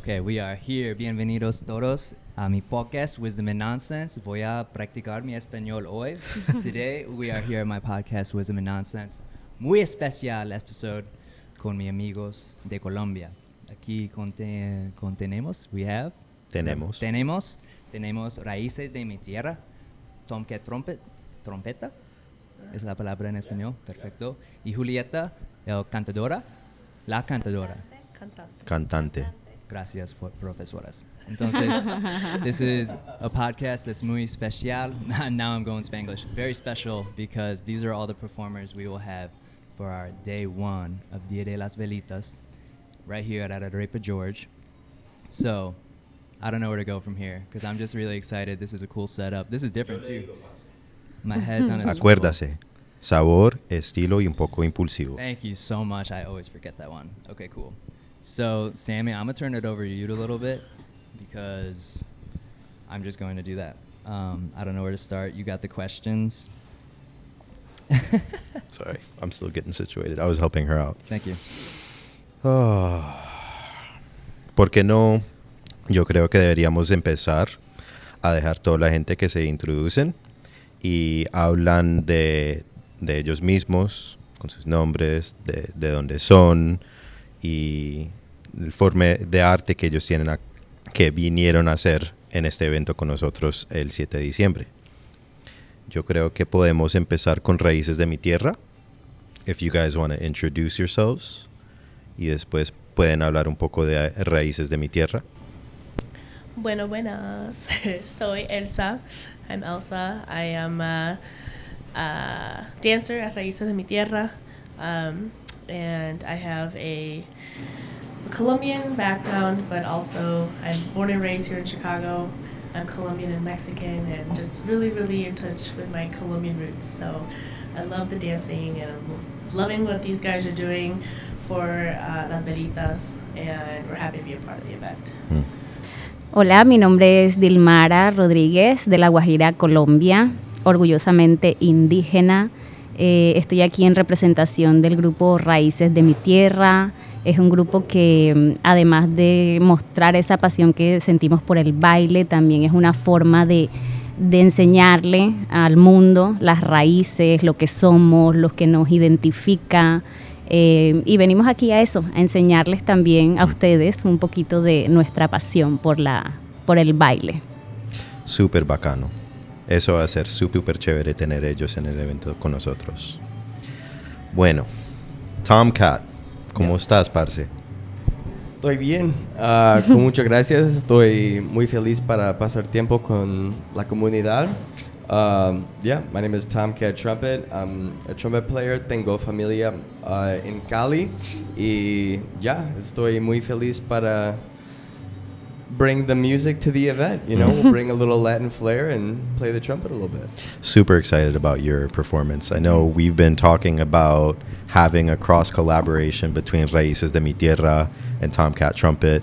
Okay, we are here. Bienvenidos todos a mi podcast, Wisdom and Nonsense. Voy a practicar mi español hoy. Today, we are here at my podcast, Wisdom and Nonsense. Muy especial episode con mis amigos de Colombia. Aquí tenemos Raices de Mi Tierra, Tomcat Trumpet, trompeta, es la palabra en español, perfecto. Y Julieta, la cantadora. Cantante. Gracias, profesoras. Entonces, this is a podcast that's muy especial. Now I'm going Spanglish. Very special because these are all the performers we will have for our day one of Dia de las Velitas right here at Arepa George. So, I don't know where to go from here because I'm just really excited. This is a cool setup. This is different too. My head's on a swivel. Acuérdase, sabor, estilo y un poco impulsivo. Thank you so much. I always forget that one. Okay, cool. So, Sammy, I'm going to turn it over to you a little bit because I'm just going to do that. I don't know where to start. You got the questions. Sorry, I'm still getting situated. I was helping her out. Thank you. ¿Por qué no? Yo creo que deberíamos empezar a dejar toda la gente que se introducen y hablan de ellos mismos, con sus nombres, de dónde son y el forma de arte que ellos tienen que vinieron a hacer en este evento con nosotros el 7 de diciembre. Yo creo que podemos empezar con Raíces de Mi Tierra. If you guys want to introduce yourselves y después pueden hablar un poco de Raíces de Mi Tierra. Buenas. Soy Elsa. I'm Elsa. I am a dancer at Raices de Mi Tierra. And I have a Colombian background, but also I'm born and raised here in Chicago. I'm Colombian and Mexican and just really, really in touch with my Colombian roots. So I love the dancing and I'm loving what these guys are doing for Las Velitas, and we're happy to be a part of the event. Hola, mi nombre es Dilmara Rodríguez de La Guajira, Colombia, orgullosamente indígena. Estoy aquí en representación del grupo Raíces de Mi Tierra. Es un grupo que, además de mostrar esa pasión que sentimos por el baile, también es una forma de enseñarle al mundo las raíces, lo que somos, lo que nos identifica. Y venimos aquí a eso, a enseñarles también a ustedes un poquito de nuestra pasión por el baile. Súper bacano. Eso va a ser súper chévere tener ellos en el evento con nosotros. Bueno, Tomcat, ¿cómo estás, parce? Estoy bien, con muchas gracias. Estoy muy feliz para pasar tiempo con la comunidad. My name is Tomcat Trumpet. I'm a trumpet player. Tengo familia en Cali. Y estoy muy feliz para bring the music to the event, you know, we'll bring a little Latin flair and play the trumpet a little bit. Super excited about your performance. I know we've been talking about having a cross collaboration between Raices de Mi Tierra and Tomcat Trumpet.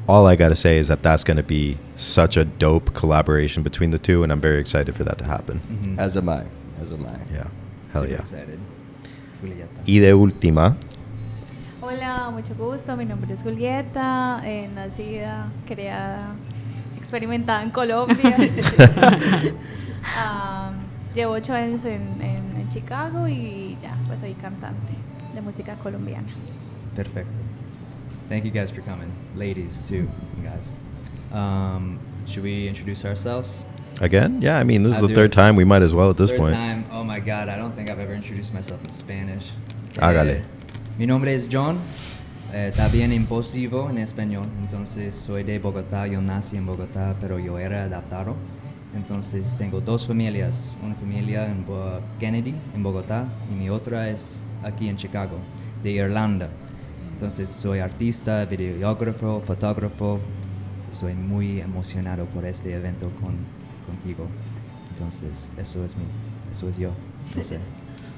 All I gotta say is that that's gonna be such a dope collaboration between the two, and I'm very excited for that to happen. Mm-hmm. As am I. Yeah, hell Super yeah. Excited. Julieta. Y de última. Hola, mucho gusto. Mi nombre es Julieta, nacida, criada, experimentada en Colombia. Llevo 8 años en Chicago y pues soy cantante de música colombiana. Perfecto. Thank you guys for coming. Ladies, too, you guys. Should we introduce ourselves? Again? Yeah, I mean, this is the third time. We might as well at this point. Third time. Oh my God, I don't think I've ever introduced myself in Spanish. Hágale. Mi nombre es John, también impulsivo en español, entonces soy de Bogotá, yo nací en Bogotá, pero yo era adaptado, entonces tengo 2 familias, una familia en Kennedy, en Bogotá, y mi otra es aquí en Chicago, de Irlanda. Entonces soy artista, videógrafo, fotógrafo, estoy muy emocionado por este evento contigo, entonces eso es yo, no sé,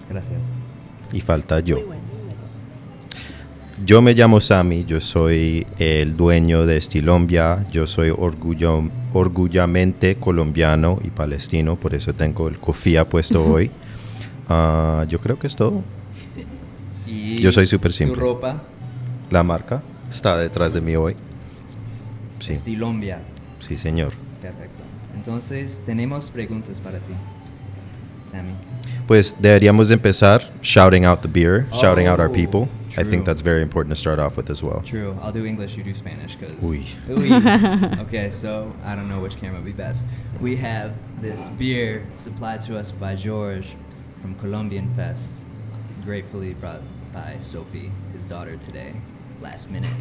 gracias. Y falta yo. Yo me llamo Sammy, yo soy el dueño de Estilombia, yo soy orgullosamente colombiano y palestino, por eso tengo el cofía puesto hoy. Yo creo que es todo. Y yo soy súper simple. ¿Tu ropa? La marca está detrás de mí hoy. Sí. Estilombia. Sí, señor. Perfecto. Entonces, tenemos preguntas para ti, Sammy. Pues deberíamos empezar shouting out the beer, shouting out our Oh, people. I true. think that's very important to start off with as well. True. I'll do English, you do Spanish, because... Uy. Okay, so I don't know which camera would be best. We have this beer supplied to us by George from Colombian Fest, gratefully brought by Sophie, his daughter, today, last minute.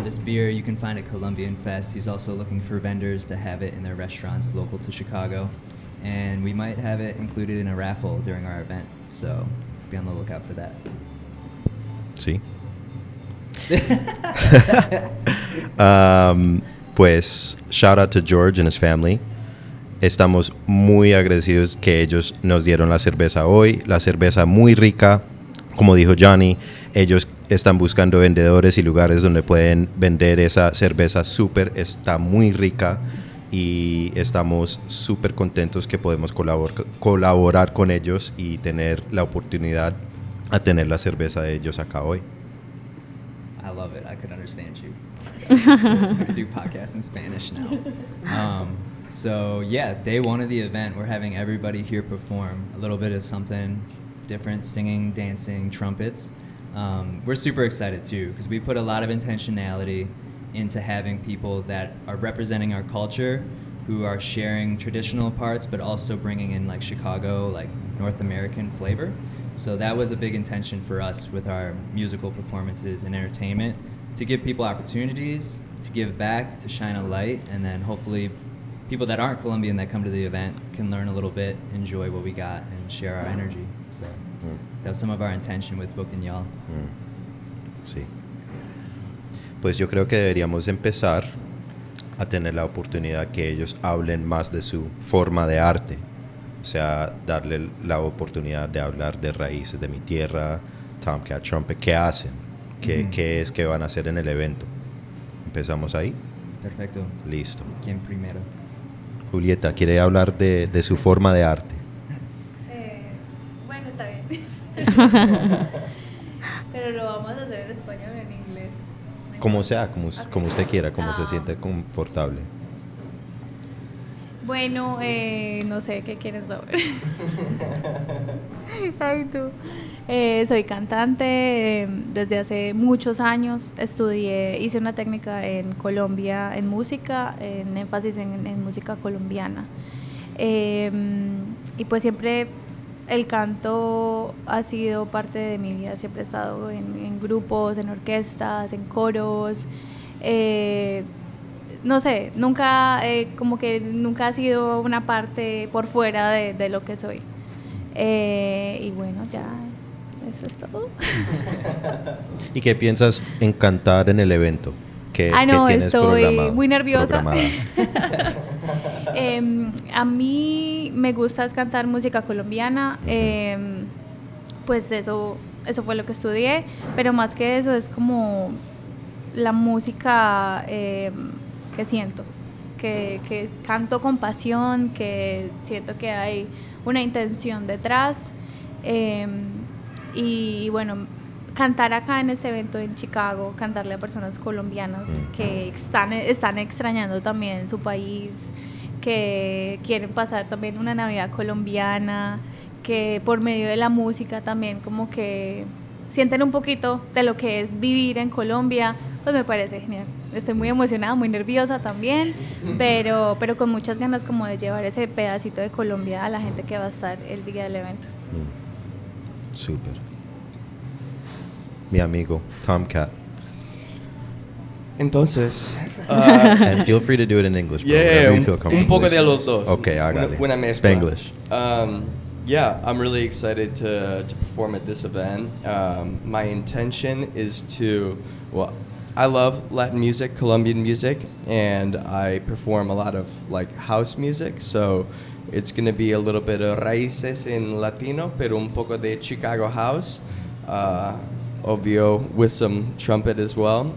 This beer you can find at Colombian Fest. He's also looking for vendors to have it in their restaurants local to Chicago. And we might have it included in a raffle during our event, so be on the lookout for that. Sí. Pues shout out to George and his family. Estamos muy agradecidos que ellos nos dieron la cerveza hoy, la cerveza muy rica. Como dijo Johnny, ellos están buscando vendedores y lugares donde pueden vender esa cerveza está muy rica y estamos súper contentos que podemos colaborar con ellos y tener la oportunidad a tener la cerveza de ellos acá hoy. I love it. I could understand you. I do podcasts in Spanish now. So yeah, day one of the event, we're having everybody here perform a little bit of something different, singing, dancing, trumpets. We're super excited too, because we put a lot of intentionality into having people that are representing our culture, who are sharing traditional parts, but also bringing in like Chicago, like North American flavor. So that was a big intention for us with our musical performances and entertainment, to give people opportunities, to give back, to shine a light, and then hopefully people that aren't Colombian that come to the event can learn a little bit, enjoy what we got, and share our energy. So that was some of our intention with booking y'all. Sí. Pues yo creo que deberíamos empezar a tener la oportunidad que ellos hablen más de su forma de arte. O sea, darle la oportunidad de hablar de Raíces de Mi Tierra, Tomcat Trumpet, qué hacen, qué es que van a hacer en el evento. ¿Empezamos ahí? Perfecto. Listo. ¿Quién primero? Julieta, ¿quiere hablar de su forma de arte? Bueno, está bien. Pero lo vamos a hacer en español o en inglés. Como sea, como usted quiera, como se Ah. siente confortable. Bueno, no sé qué quieren saber. Ay, tú. Soy cantante desde hace muchos años. Hice una técnica en Colombia en música, en énfasis en música colombiana. Y pues siempre el canto ha sido parte de mi vida. Siempre he estado en grupos, en orquestas, en coros. No sé, nunca, como que nunca ha sido una parte por fuera de lo que soy. Y bueno, ya, eso es todo. ¿Y qué piensas en cantar en el evento? ¿Qué tienes estoy programado? muy nerviosa. Programada? A mí me gusta cantar música colombiana. Pues eso fue lo que estudié, pero más que eso es como la música que siento, que canto con pasión, que siento que hay una intención detrás. Y bueno, cantar acá en este evento en Chicago, cantarle a personas colombianas que están extrañando también su país, que quieren pasar también una Navidad colombiana, que por medio de la música también como que sienten un poquito de lo que es vivir en Colombia, pues me parece genial. Estoy muy emocionada, muy nerviosa también, pero con muchas ganas como de llevar ese pedacito de Colombia a la gente que va a estar el día del evento. Súper. Mi amigo, Tomcat. Entonces, And feel free to do it in English, bro, whatever you feel comfortable un poco with. de los dos. Okay, hágale. Una mezcla. Spanglish. Yeah, I'm really excited to perform at this event. My intention is well, I love Latin music, Colombian music, and I perform a lot of like house music. So it's going to be a little bit of raíces in Latino, pero un poco de Chicago house. Obvio, with some trumpet as well.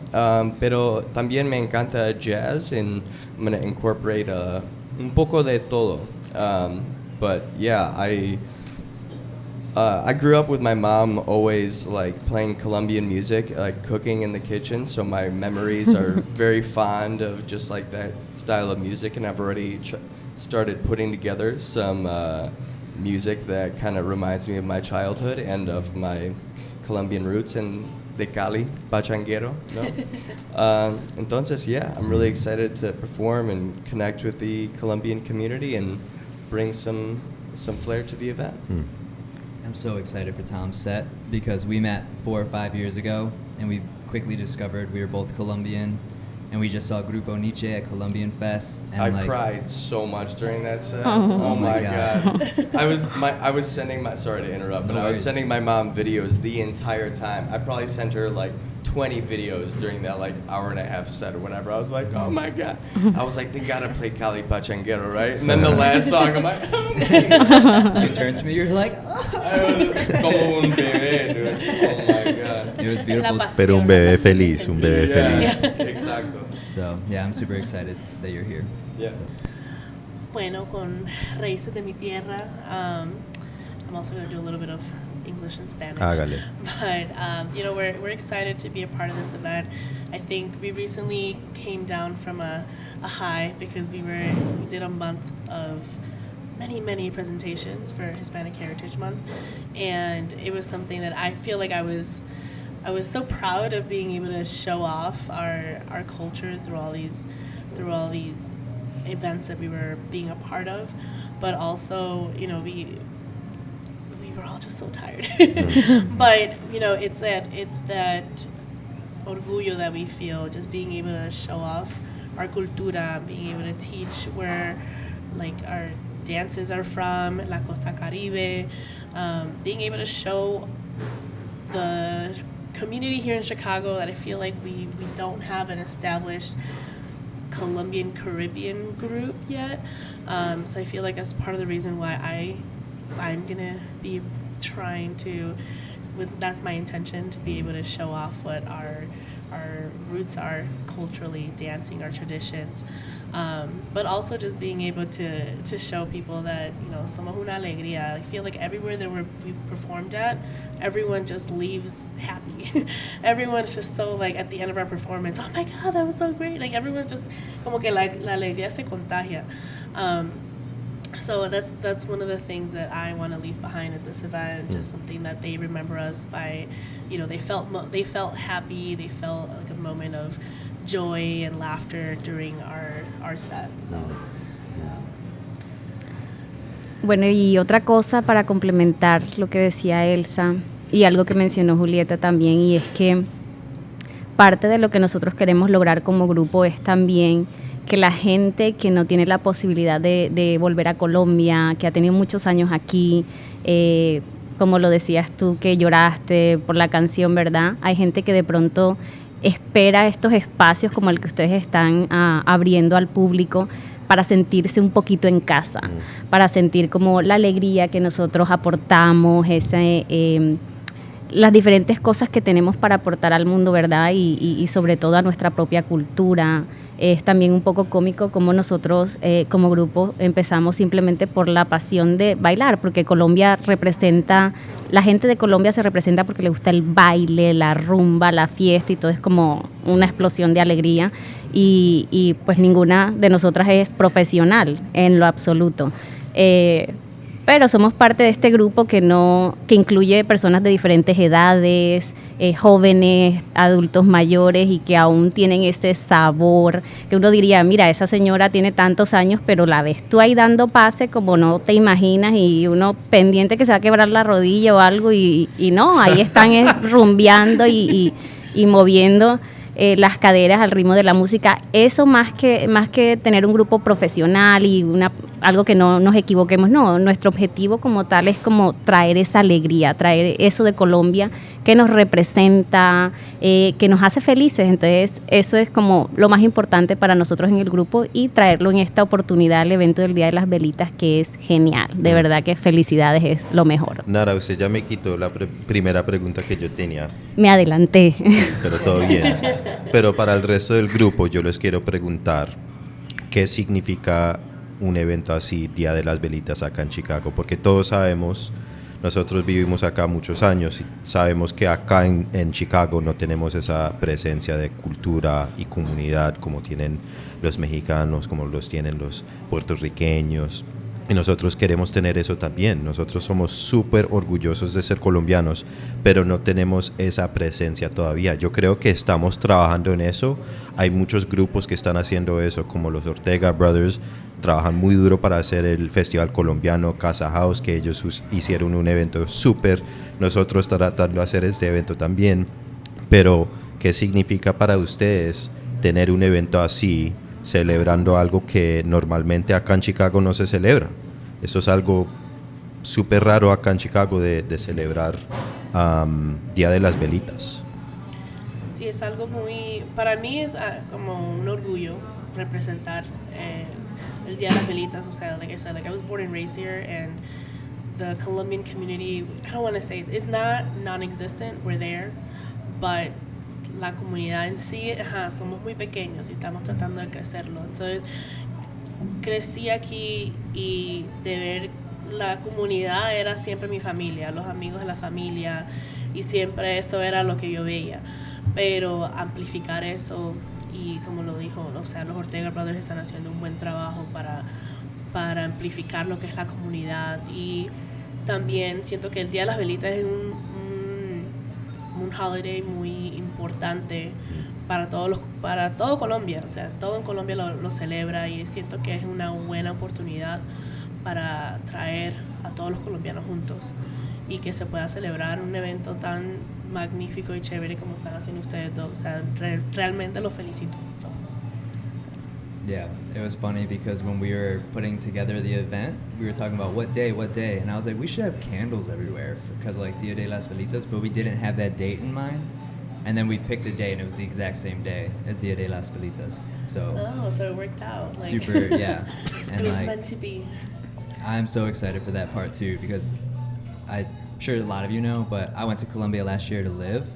Pero también me encanta jazz, and I'm going to incorporate un poco de todo. But yeah, I grew up with my mom always like playing Colombian music, like cooking in the kitchen. So my memories are very fond of just like that style of music, and I've already started putting together some music that kind of reminds me of my childhood and of my Colombian roots and de Cali, pachanguero, no? Entonces, yeah, I'm really excited to perform and connect with the Colombian community and bring some flair to the event. I'm so excited for Tom's set because we met 4 or 5 years ago and we quickly discovered we were both Colombian, and we just saw Grupo Nietzsche at Colombian Fest. And I cried so much during that set. Oh. Oh my god. I was sending my, sorry to interrupt, but No I was worries. sending my mom videos the entire time. I probably sent her like 20 videos during that like hour and a half set or whatever. I was like, oh my god. I was like, they gotta play Cali Pachanguero, right? And then the last song, I'm like, oh my god. You turned to me, you're like, Como un bebé, dude. Oh my god. it was La beautiful. pasión, Pero un la bebé pasión feliz, un bebé Yeah, feliz. exacto. So yeah, I'm super excited that you're here. Yeah. Bueno, con Raices De Mi Tierra, I'm also going to do a little bit of English and Spanish. Hágale. But, you know, we're excited to be a part of this event. I think we recently came down from a high because we did a month of many presentations for Hispanic Heritage Month, and it was something that I feel like I was so proud of being able to show off our culture through all these events that we were being a part of, but also, you know, we were all just so tired. But, you know, it's that orgullo that we feel, just being able to show off our cultura, being able to teach where like our dances are from, La Costa Caribe, being able to show the community here in Chicago that I feel like we don't have an established Colombian Caribbean group yet. So I feel like that's part of the reason why I'm gonna be trying to, that's my intention, to be able to show off what our roots are culturally, dancing, our traditions, but also just being able to show people that, you know, somos una alegría. I feel like everywhere that we've performed at, everyone just leaves happy. Everyone's just so, like, at the end of our performance, oh my god, that was so great. Like, everyone's just como que la alegría se contagia. So that's one of the things that I want to leave behind at this event, just something that they remember us by, you know, they felt happy, they felt like a moment of joy and laughter during our set. So, Bueno, y otra cosa para complementar lo que decía Elsa y algo que mencionó Julieta también, y es que parte de lo que nosotros queremos lograr como grupo es también que la gente que no tiene la posibilidad de volver a Colombia, que ha tenido muchos años aquí, como lo decías tú, que lloraste por la canción, ¿verdad? Hay gente que de pronto espera estos espacios como el que ustedes están abriendo al público para sentirse un poquito en casa, para sentir como la alegría que nosotros aportamos, las diferentes cosas que tenemos para aportar al mundo, ¿verdad? Y sobre todo a nuestra propia cultura. Es también un poco cómico como nosotros como grupo empezamos simplemente por la pasión de bailar, porque Colombia representa, la gente de Colombia se representa porque le gusta el baile, la rumba, la fiesta, y todo es como una explosión de alegría, y pues ninguna de nosotras es profesional en lo absoluto. Pero somos parte de este grupo que incluye personas de diferentes edades, jóvenes, adultos mayores, y que aún tienen ese sabor, que uno diría, mira, esa señora tiene tantos años, pero la ves tú ahí dando pase como no te imaginas, y uno pendiente que se va a quebrar la rodilla o algo, y no, ahí están rumbeando y moviendo las caderas al ritmo de la música. Eso más que tener un grupo profesional y algo que no nos equivoquemos, no, nuestro objetivo como tal es como traer esa alegría, traer eso de Colombia que nos representa, que nos hace felices. Entonces eso es como lo más importante para nosotros en el grupo, y traerlo en esta oportunidad al evento del Día de las Velitas, que es genial, de verdad que felicidades, es lo mejor. Nara, usted ya me quitó la primera pregunta que yo tenía. Me adelanté. Sí, pero todo bien. Pero para el resto del grupo yo les quiero preguntar qué significa un evento así, Día de las Velitas, acá en Chicago, porque todos sabemos nosotros vivimos acá muchos años y sabemos que acá en Chicago no tenemos esa presencia de cultura y comunidad como tienen los mexicanos, como los tienen los puertorriqueños. Y nosotros queremos tener eso también. Nosotros somos súper orgullosos de ser colombianos, pero no tenemos esa presencia todavía. Yo creo que estamos trabajando en eso. Hay muchos grupos que están haciendo eso, como los Ortega Brothers. Trabajan muy duro para hacer el Festival Colombiano Casa House, que ellos hicieron un evento súper. Nosotros tratando de hacer este evento también. Pero, ¿qué significa para ustedes tener un evento así, celebrando algo que normalmente acá en Chicago no se celebra? Eso es algo súper raro acá en Chicago de celebrar Día de las Velitas. Sí, es algo muy, para mí es como un orgullo representar el Día de las Velitas. O sea, like I said, like I was born and raised here, and the Colombian community, I don't want to say it's not non-existent, we're there, but la comunidad en sí, somos muy pequeños y estamos tratando de crecerlo. Entonces, crecí aquí y de ver la comunidad era siempre mi familia, los amigos de la familia, y siempre eso era lo que yo veía. Pero amplificar eso, y como lo dijo, o sea, los Ortega Brothers están haciendo un buen trabajo para amplificar lo que es la comunidad. Y también siento que el Día de las Velitas es un holiday muy importante para todo Colombia. O sea, todo en Colombia lo celebra, y siento que es una buena oportunidad para traer a todos los colombianos juntos y que se pueda celebrar un evento tan magnífico y chévere como están haciendo ustedes dos. O sea, realmente los felicito. So. Yeah, it was funny because when we were putting together the event, we were talking about what day, and I was like, we should have candles everywhere because like Dia de las Velitas, but we didn't have that date in mind. And then we picked a day, and it was the exact same day as Dia de las Velitas. So it worked out. Like, super, yeah. And it was like, meant to be. I'm so excited for that part too, because I'm sure a lot of you know, but I went to Colombia last year to live,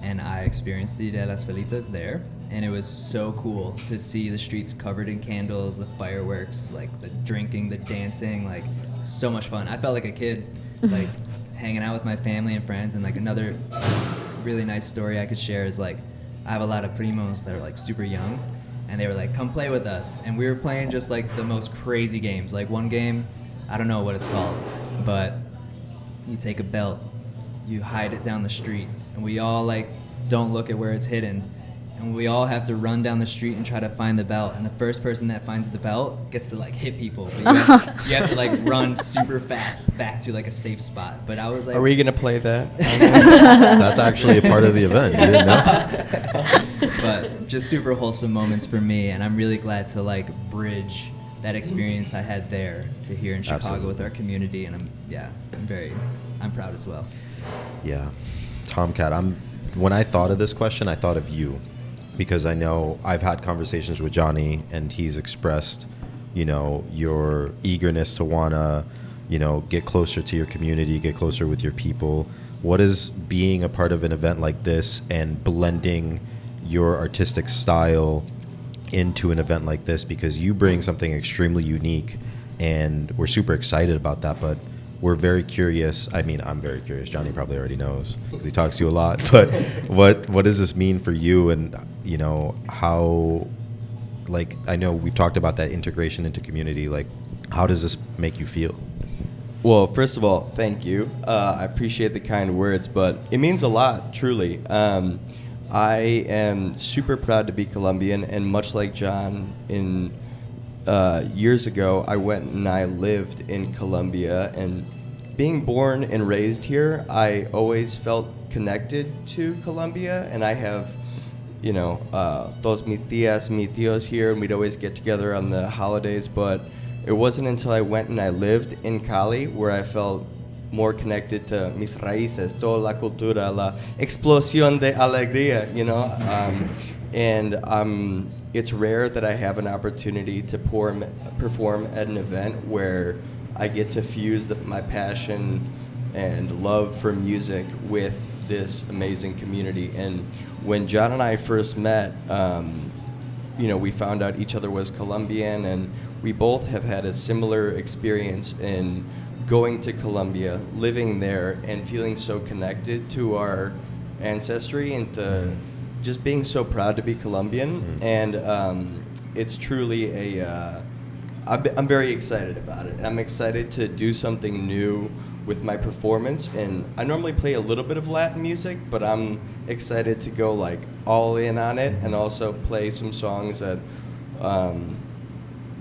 and I experienced Dia de las Velitas there. And it was so cool to see the streets covered in candles, the fireworks, like the drinking, the dancing, like so much fun. I felt like a kid, like hanging out with my family and friends. And like another really nice story I could share is like, I have a lot of primos that are like super young, and they were like, come play with us. And we were playing just like the most crazy games. Like one game, I don't know what it's called, but you take a belt, you hide it down the street, and we all like don't look at where it's hidden. And we all have to run down the street and try to find the belt. And the first person that finds the belt gets to like hit people. But you have to like run super fast back to like a safe spot. But I was like, are we gonna play that? That's actually a part of the event. You didn't know? But just super wholesome moments for me, and I'm really glad to like bridge that experience I had there to here in Chicago. Absolutely. With our community, and I'm proud as well. Yeah, Tomcat. When I thought of this question, I thought of you. Because I know I've had conversations with Johnny, and he's expressed, you know, your eagerness to wanna, you know, get closer to your community, get closer with your people. What is being a part of an event like this and blending your artistic style into an event like this? Because you bring something extremely unique, and we're super excited about that, but we're very curious. I mean, I'm very curious. Johnny probably already knows because he talks to you a lot. But what does this mean for you? And, you know, how, like, I know we've talked about that integration into community. Like, how does this make you feel? Well, first of all, thank you. I appreciate the kind words, but it means a lot, truly. I am super proud to be Colombian, and much like John, years ago, I went and I lived in Colombia, and being born and raised here, I always felt connected to Colombia, and I have, you know, todos mis tías, mis tíos here, and we'd always get together on the holidays, but it wasn't until I went and I lived in Cali where I felt more connected to mis raíces, toda la cultura, la explosión de alegría, you know, and it's rare that I have an opportunity to perform at an event where I get to fuse my passion and love for music with this amazing community. And when John and I first met, you know, we found out each other was Colombian, and we both have had a similar experience in going to Colombia, living there, and feeling so connected to our ancestry and to just being so proud to be Colombian. And it's truly I'm very excited about it. And I'm excited to do something new with my performance. And I normally play a little bit of Latin music, but I'm excited to go like all in on it and also play some songs that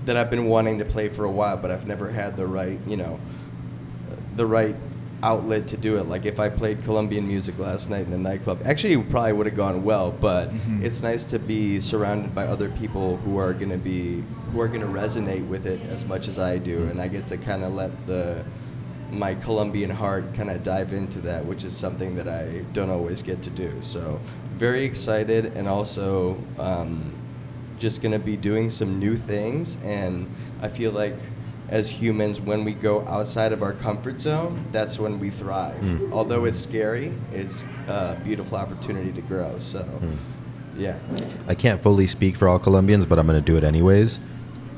that I've been wanting to play for a while, but I've never had the right, the right outlet to do it. Like if I played Colombian music last night in the nightclub, actually it probably would have gone well, but it's nice to be surrounded by other people who are going to resonate with it as much as I do, and I get to kind of let my Colombian heart kind of dive into that, which is something that I don't always get to do. So very excited, and also just going to be doing some new things. And I feel like as humans, when we go outside of our comfort zone, that's when we thrive. Although it's scary, it's a beautiful opportunity to grow. So yeah. I can't fully speak for all Colombians, but I'm going to do it anyways.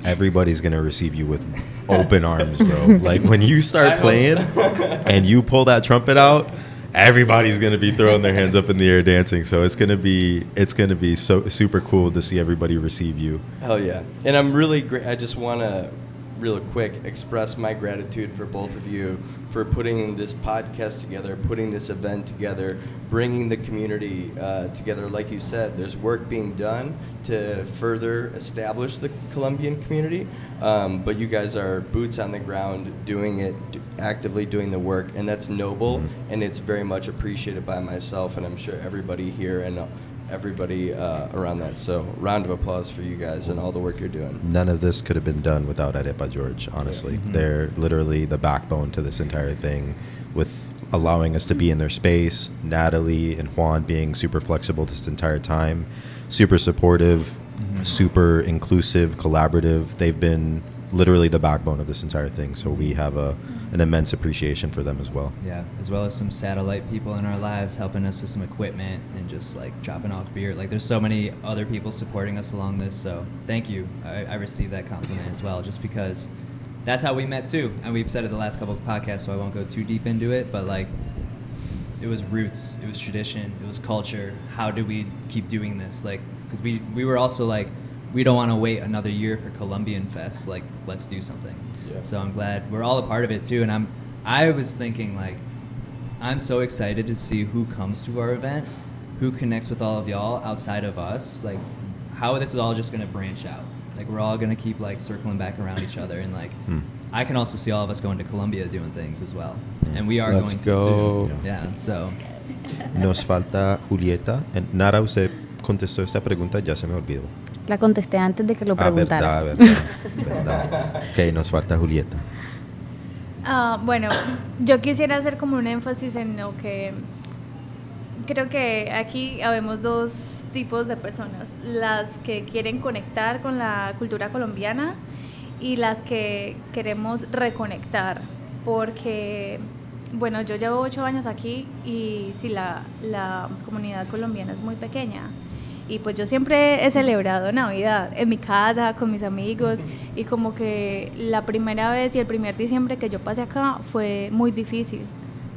Everybody's going to receive you with open arms, bro. Like when you start playing and you pull that trumpet out, everybody's going to be throwing their hands up in the air dancing. So it's going to be so super cool to see everybody receive you. Hell yeah. And I'm really great. I just want to real quick express my gratitude for both of you for putting this podcast together, putting this event together, bringing the community together. Like you said, there's work being done to further establish the Colombian community, but you guys are boots on the ground doing it, actively doing the work, and that's noble, and it's very much appreciated by myself, and I'm sure everybody here and everybody around that. So round of applause for you guys and all the work you're doing. None of this could have been done without Arepa George, honestly. They're literally the backbone to this entire thing, with allowing us to be in their space. Natalie and Juan being super flexible this entire time, super supportive, super inclusive, collaborative. They've been literally the backbone of this entire thing, so we have an immense appreciation for them as well. Yeah, as well as some satellite people in our lives helping us with some equipment and just like dropping off beer. Like there's so many other people supporting us along this, so thank you. I received that compliment as well, just because that's how we met too, and we've said it the last couple of podcasts, so I won't go too deep into it, but like it was roots, it was tradition, it was culture. How do we keep doing this? Like, because we were also like, we don't want to wait another year for Colombian Fest. Like, let's do something. Yeah. So I'm glad we're all a part of it too. And I was thinking like, I'm so excited to see who comes to our event, who connects with all of y'all outside of us. Like, how this is all just gonna branch out. Like, we're all gonna keep like circling back around each other, and like, I can also see all of us going to Colombia doing things as well. And we are going to soon. Yeah. So. Nos falta Julieta. Nara, usted contestó esta pregunta, ya se me olvidó. La contesté antes de que lo preguntaras. Verdad. Ok, nos falta Julieta. Bueno, yo quisiera hacer como un énfasis en lo que creo que aquí habemos dos tipos de personas: las que quieren conectar con la cultura colombiana y las que queremos reconectar, porque bueno, yo llevo 8 años aquí y sí, la comunidad colombiana es muy pequeña. Y pues yo siempre he celebrado Navidad en mi casa, con mis amigos, y como que la primera vez y el primer diciembre que yo pasé acá fue muy difícil.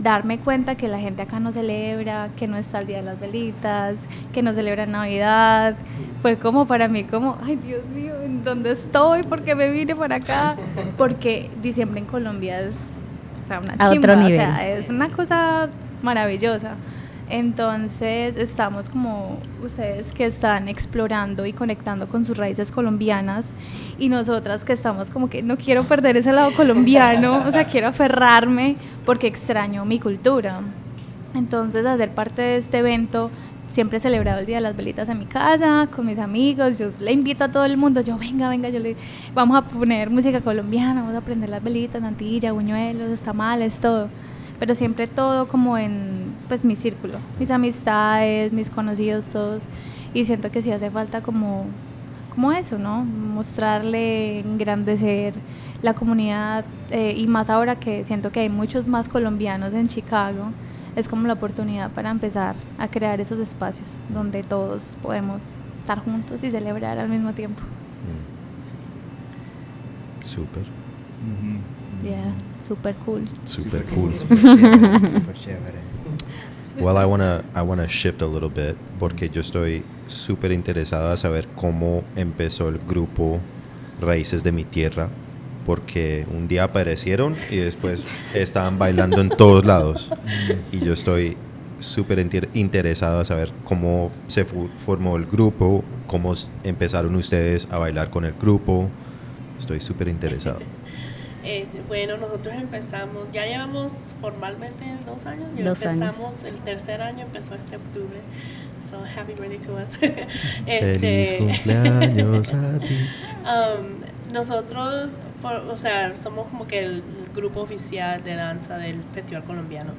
Darme cuenta que la gente acá no celebra, que no está el Día de las Velitas, que no celebra Navidad. Fue como para mí como, ay Dios mío, ¿en dónde estoy? ¿Por qué me vine para acá? Porque diciembre en Colombia es, o sea, una a chimba, otro nivel, o sea, es una cosa maravillosa. Entonces estamos como ustedes que están explorando y conectando con sus raíces colombianas, y nosotras que estamos como que no quiero perder ese lado colombiano, o sea, quiero aferrarme porque extraño mi cultura. Entonces, hacer parte de este evento, siempre he celebrado el Día de las Velitas en mi casa, con mis amigos. Yo le invito a todo el mundo, venga, vamos a poner música colombiana, vamos a prender las velitas, natilla, buñuelos, tamales, todo. Pero siempre todo como en pues mi círculo, mis amistades, mis conocidos, todos. Y siento que sí hace falta como eso, ¿no? Mostrarle, engrandecer la comunidad, y más ahora que siento que hay muchos más colombianos en Chicago, es como la oportunidad para empezar a crear esos espacios donde todos podemos estar juntos y celebrar al mismo tiempo. Súper. Yeah, super cool. Super cool. Super chévere. Well, I wanna shift a little bit porque yo estoy súper interesado a saber cómo empezó el grupo Raíces de Mi Tierra, porque un día aparecieron y después estaban bailando en todos lados. Y yo estoy súper interesado a saber cómo se formó el grupo, cómo empezaron ustedes a bailar con el grupo. Estoy súper interesado. Bueno, nosotros empezamos, ya llevamos formalmente 2 años. Empezamos, el tercer año empezó este octubre. So happy birthday to us. Feliz cumpleaños a ti. Nosotros, somos como que el grupo oficial de danza del Festival Colombiano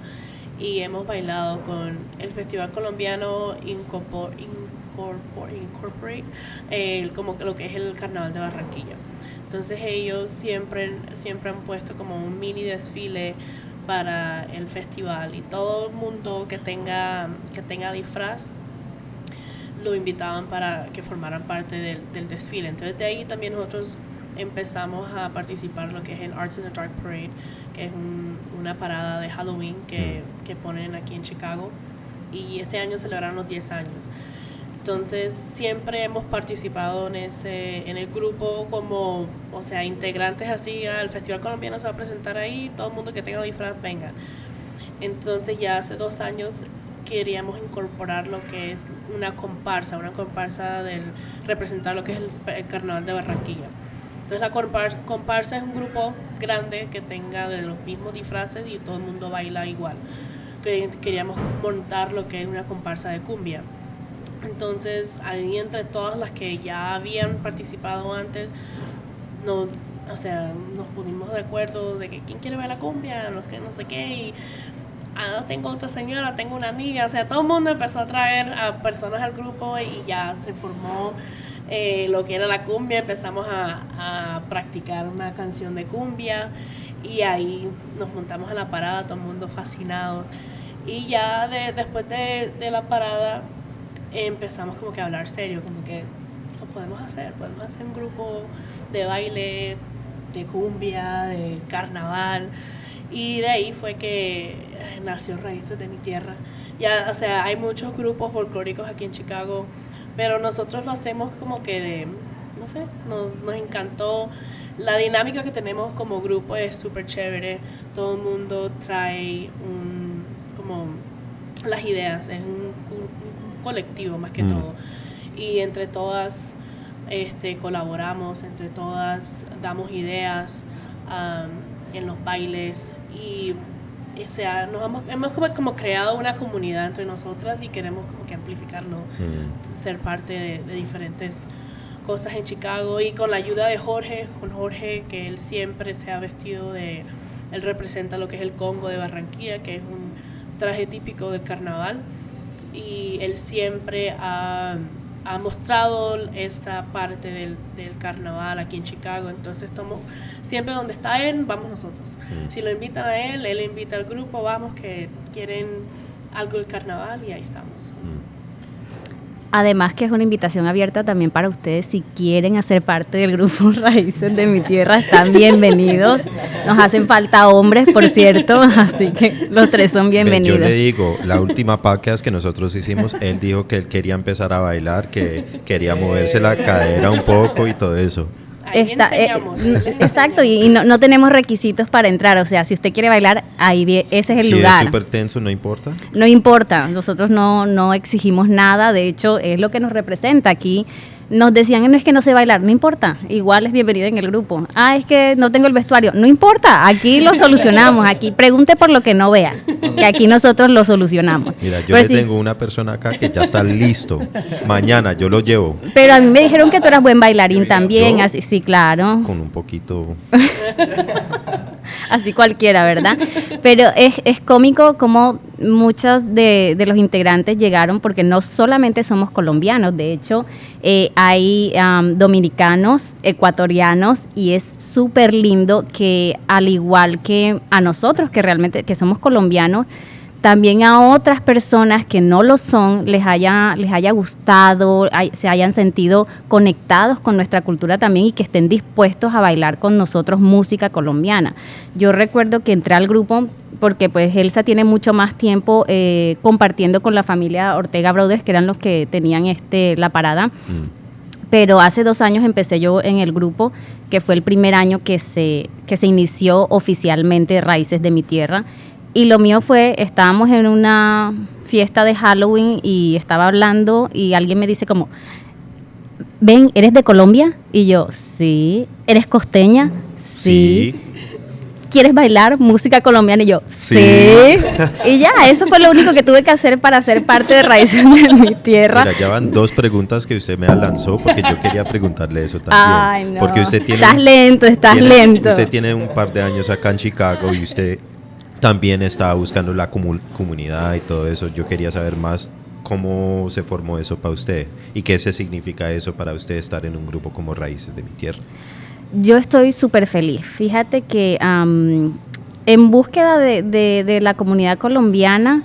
y hemos bailado con el Festival Colombiano Incorporate, como que lo que es el Carnaval de Barranquilla. Entonces ellos siempre han puesto como un mini desfile para el festival y todo el mundo que tenga disfraz lo invitaban para que formaran parte del desfile. Entonces de ahí también nosotros empezamos a participar en lo que es el Arts in the Dark Parade, que es una parada de Halloween que ponen aquí en Chicago, y este año celebraron los 10 años. Entonces siempre hemos participado en el grupo como, integrantes así. El Festival Colombiano se va a presentar ahí, todo el mundo que tenga disfraz venga. Entonces ya hace 2 años queríamos incorporar lo que es una comparsa del representar lo que es el Carnaval de Barranquilla. Entonces la comparsa es un grupo grande que tenga de los mismos disfraces y todo el mundo baila igual. Queríamos montar lo que es una comparsa de cumbia. Entonces ahí entre todas las que ya habían participado antes nos pusimos de acuerdo de que quién quiere ver la cumbia, los que no sé qué, y tengo otra señora, tengo una amiga, todo el mundo empezó a traer a personas al grupo y ya se formó lo que era la cumbia. Empezamos a practicar una canción de cumbia y ahí nos montamos a la parada, todo el mundo fascinados, y ya después de la parada empezamos como que a hablar serio, como que lo podemos hacer un grupo de baile, de cumbia, de carnaval, y de ahí fue que nació Raíces de Mi Tierra. Ya, hay muchos grupos folclóricos aquí en Chicago, pero nosotros lo hacemos como que nos encantó. La dinámica que tenemos como grupo es súper chévere, todo el mundo trae como las ideas, es un colectivo más que todo, y entre todas colaboramos, entre todas damos ideas en los bailes, y hemos como creado una comunidad entre nosotras y queremos como que amplificarnos, ser parte de diferentes cosas en Chicago, y con la ayuda de Jorge, que él siempre se ha vestido él representa lo que es el Congo de Barranquilla, que es un traje típico del carnaval, y él siempre ha mostrado esa parte del carnaval aquí en Chicago. Entonces siempre donde está él, vamos nosotros. Si lo invitan a él invita al grupo, vamos, que quieren algo del carnaval, y ahí estamos. Además que es una invitación abierta también para ustedes, si quieren hacer parte del grupo Raíces de Mi Tierra, están bienvenidos. Nos hacen falta hombres, por cierto, así que los 3 son bienvenidos. Yo le digo, la última podcast que nosotros hicimos, él dijo que él quería empezar a bailar, que quería moverse la cadera un poco y todo eso. Ahí enseñamos. Exacto, y no tenemos requisitos para entrar, si usted quiere bailar, ese es el lugar. Si es súper tenso, ¿no importa? No importa, nosotros no exigimos nada, de hecho es lo que nos representa aquí. Nos decían, no es que no sé bailar, no importa, igual es bienvenida en el grupo. Es que no tengo el vestuario, no importa, aquí lo solucionamos, aquí pregunte por lo que no vea, que aquí nosotros lo solucionamos. Mira, yo tengo una persona acá que ya está listo, mañana yo lo llevo. Pero a mí me dijeron que tú eras buen bailarín también, así, sí, claro. Con un poquito... Así cualquiera, ¿verdad? Pero es cómico como muchos de los integrantes llegaron, porque no solamente somos colombianos, de hecho hay dominicanos, ecuatorianos, y es súper lindo que, al igual que a nosotros, que realmente que somos colombianos, también a otras personas que no lo son les haya gustado, se hayan sentido conectados con nuestra cultura también y que estén dispuestos a bailar con nosotros música colombiana. Yo recuerdo que entré al grupo porque pues Elsa tiene mucho más tiempo compartiendo con la familia Ortega Brothers, que eran los que tenían la parada. Pero hace 2 años empecé yo en el grupo, que fue el primer año que se inició oficialmente Raices de Mi Tierra. Y lo mío fue, estábamos en una fiesta de Halloween y estaba hablando y alguien me dice como, ven, ¿eres de Colombia? Y yo, sí. ¿Eres costeña? Sí. ¿Quieres bailar música colombiana? Y yo, sí. Y ya, eso fue lo único que tuve que hacer para ser parte de Raíces de Mi Tierra. Mira, ya van 2 preguntas que usted me lanzó porque yo quería preguntarle eso también. Ay, no. Porque usted tiene... Estás lento. Usted tiene un par de años acá en Chicago y usted también estaba buscando la comunidad y todo eso. Yo quería saber más cómo se formó eso para usted y qué se significa eso para usted estar en un grupo como Raíces de Mi Tierra. Yo estoy súper feliz. Fíjate que en búsqueda de la comunidad colombiana,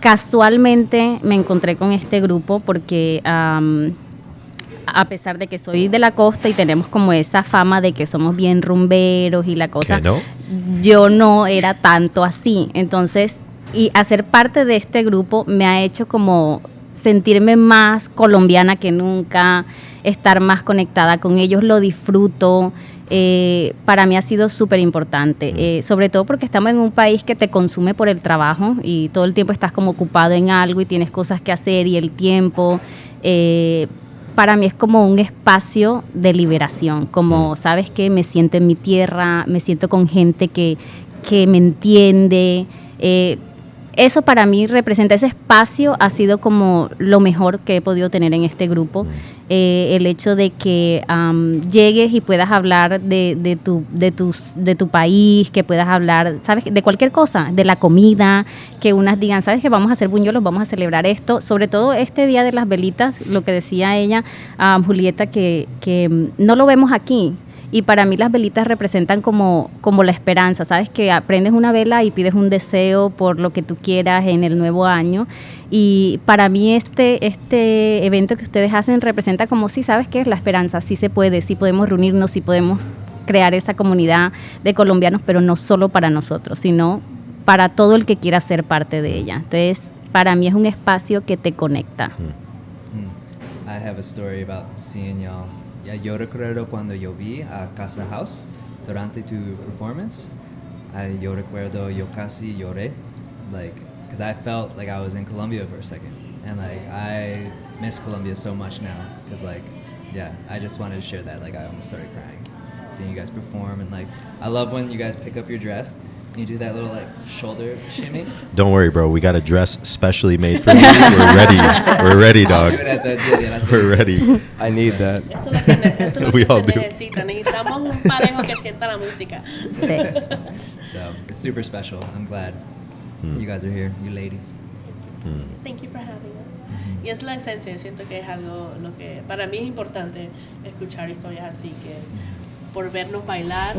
casualmente me encontré con este grupo porque a pesar de que soy de la costa y tenemos como esa fama de que somos bien rumberos y la cosa, ¿no? Yo no era tanto así. Entonces, y hacer parte de este grupo me ha hecho como sentirme más colombiana que nunca, estar más conectada con ellos, lo disfruto. Para mí ha sido súper importante, sobre todo porque estamos en un país que te consume por el trabajo y todo el tiempo estás como ocupado en algo y tienes cosas que hacer y el tiempo, para mí es como un espacio de liberación, como, ¿sabes qué? Me siento en mi tierra, me siento con gente que me entiende. Eso para mí representa, ese espacio ha sido como lo mejor que he podido tener en este grupo. El hecho de que llegues y puedas hablar de tu país, que puedas hablar, ¿sabes? De cualquier cosa, de la comida, que unas digan, ¿sabes? Que vamos a hacer buñuelos, vamos a celebrar esto. Sobre todo este Día de las Velitas, lo que decía ella, Julieta, que no lo vemos aquí. Y para mí las velitas representan como la esperanza, ¿sabes? Que prendes una vela y pides un deseo por lo que tú quieras en el nuevo año. Y para mí este evento que ustedes hacen representa como, sí, ¿sabes qué? Es la esperanza, sí se puede, sí podemos reunirnos, sí podemos crear esa comunidad de colombianos, pero no solo para nosotros, sino para todo el que quiera ser parte de ella. Entonces, para mí es un espacio que te conecta. I have a story about seeing y'all. Ya, yo recuerdo cuando yo vi a Casa House durante tu performance, yo recuerdo yo casi lloré, like, because I felt like I was in Colombia for a second, and like I miss Colombia so much now, because like, yeah, I just wanted to share that, like I almost started crying, seeing you guys perform, and like, I love when you guys pick up your dress, you do that little like shoulder shimmy. Don't worry, bro. We got a dress specially made for you. We're ready. We're ready, dog. We're ready. I need that. Eso es lo que We se all do. necesita. Necesitamos un parejo que sienta la música. Sí. So it's super special. I'm glad you guys are here, you ladies. Thank you for having us. Y es la esencia. Siento que es algo lo que para mí es importante escuchar historias así que por vernos bailar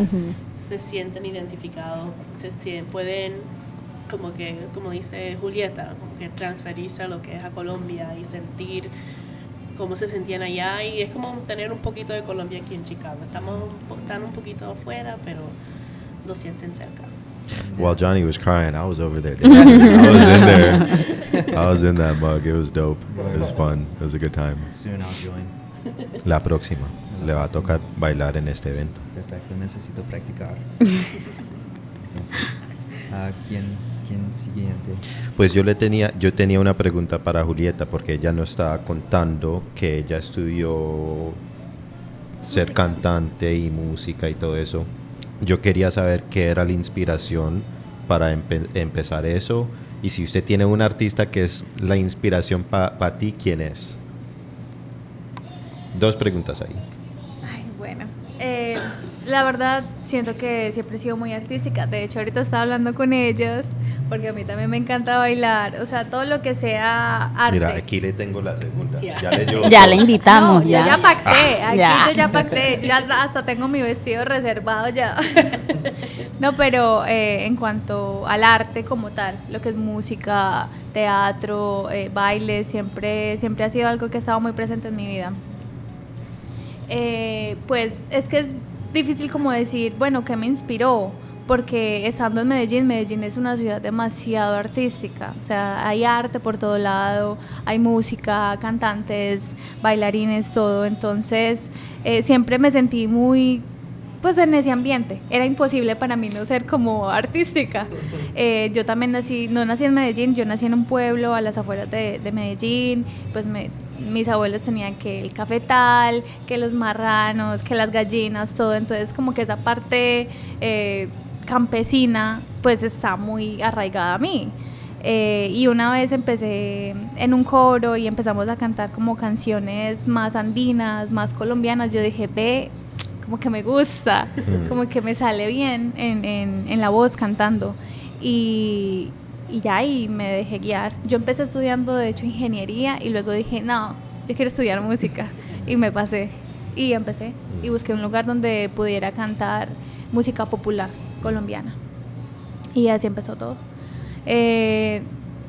se sienten identificados, pueden como dice Julieta, como que transferirse a lo que es a Colombia y sentir cómo se sentían allá, y es como tener un poquito de Colombia aquí en Chicago. Están un poquito afuera, pero lo sienten cerca. While Johnny was crying, I was over there dancing. I was in there. I was in that mug. It was dope. It was fun. It was a good time. Soon I'll join. La próxima le va a tocar bailar en este evento. Perfecto, necesito practicar. Entonces, ¿quién siguiente? Pues yo tenía una pregunta para Julieta, porque ella nos estaba contando que ella estudió ser cantante y música y todo eso. Yo quería saber qué era la inspiración para empezar eso, y si usted tiene un artista que es la inspiración para ti, ¿quién es? 2 preguntas ahí. Ay, bueno. La verdad, siento que siempre he sido muy artística. De hecho, ahorita estaba hablando con ellos, porque a mí también me encanta bailar. O sea, todo lo que sea arte. Mira, aquí le tengo la segunda. Yeah. Ya le invitamos. No, yo ya pacté. Aquí Ya. yo ya pacté. Yo ya hasta tengo mi vestido reservado ya. No, pero en cuanto al arte como tal, lo que es música, teatro, baile, siempre ha sido algo que ha estado muy presente en mi vida. Pues es que es difícil como decir, bueno, ¿qué me inspiró? Porque estando en Medellín es una ciudad demasiado artística, o sea, hay arte por todo lado, hay música, cantantes, bailarines, todo, entonces siempre me sentí muy, pues en ese ambiente, era imposible para mí no ser como artística. Yo también no nací en Medellín, yo nací en un pueblo a las afueras de Medellín, pues mis abuelos tenían que el cafetal, que los marranos, que las gallinas, todo, entonces como que esa parte campesina pues está muy arraigada a mí. Y una vez empecé en un coro y empezamos a cantar como canciones más andinas, más colombianas, yo dije, ve, como que me gusta, como que me sale bien en la voz cantando. Y ya, y me dejé guiar. Yo empecé estudiando, de hecho, ingeniería y luego dije, no, yo quiero estudiar música. Y me pasé y empecé y busqué un lugar donde pudiera cantar música popular colombiana. Y así empezó todo.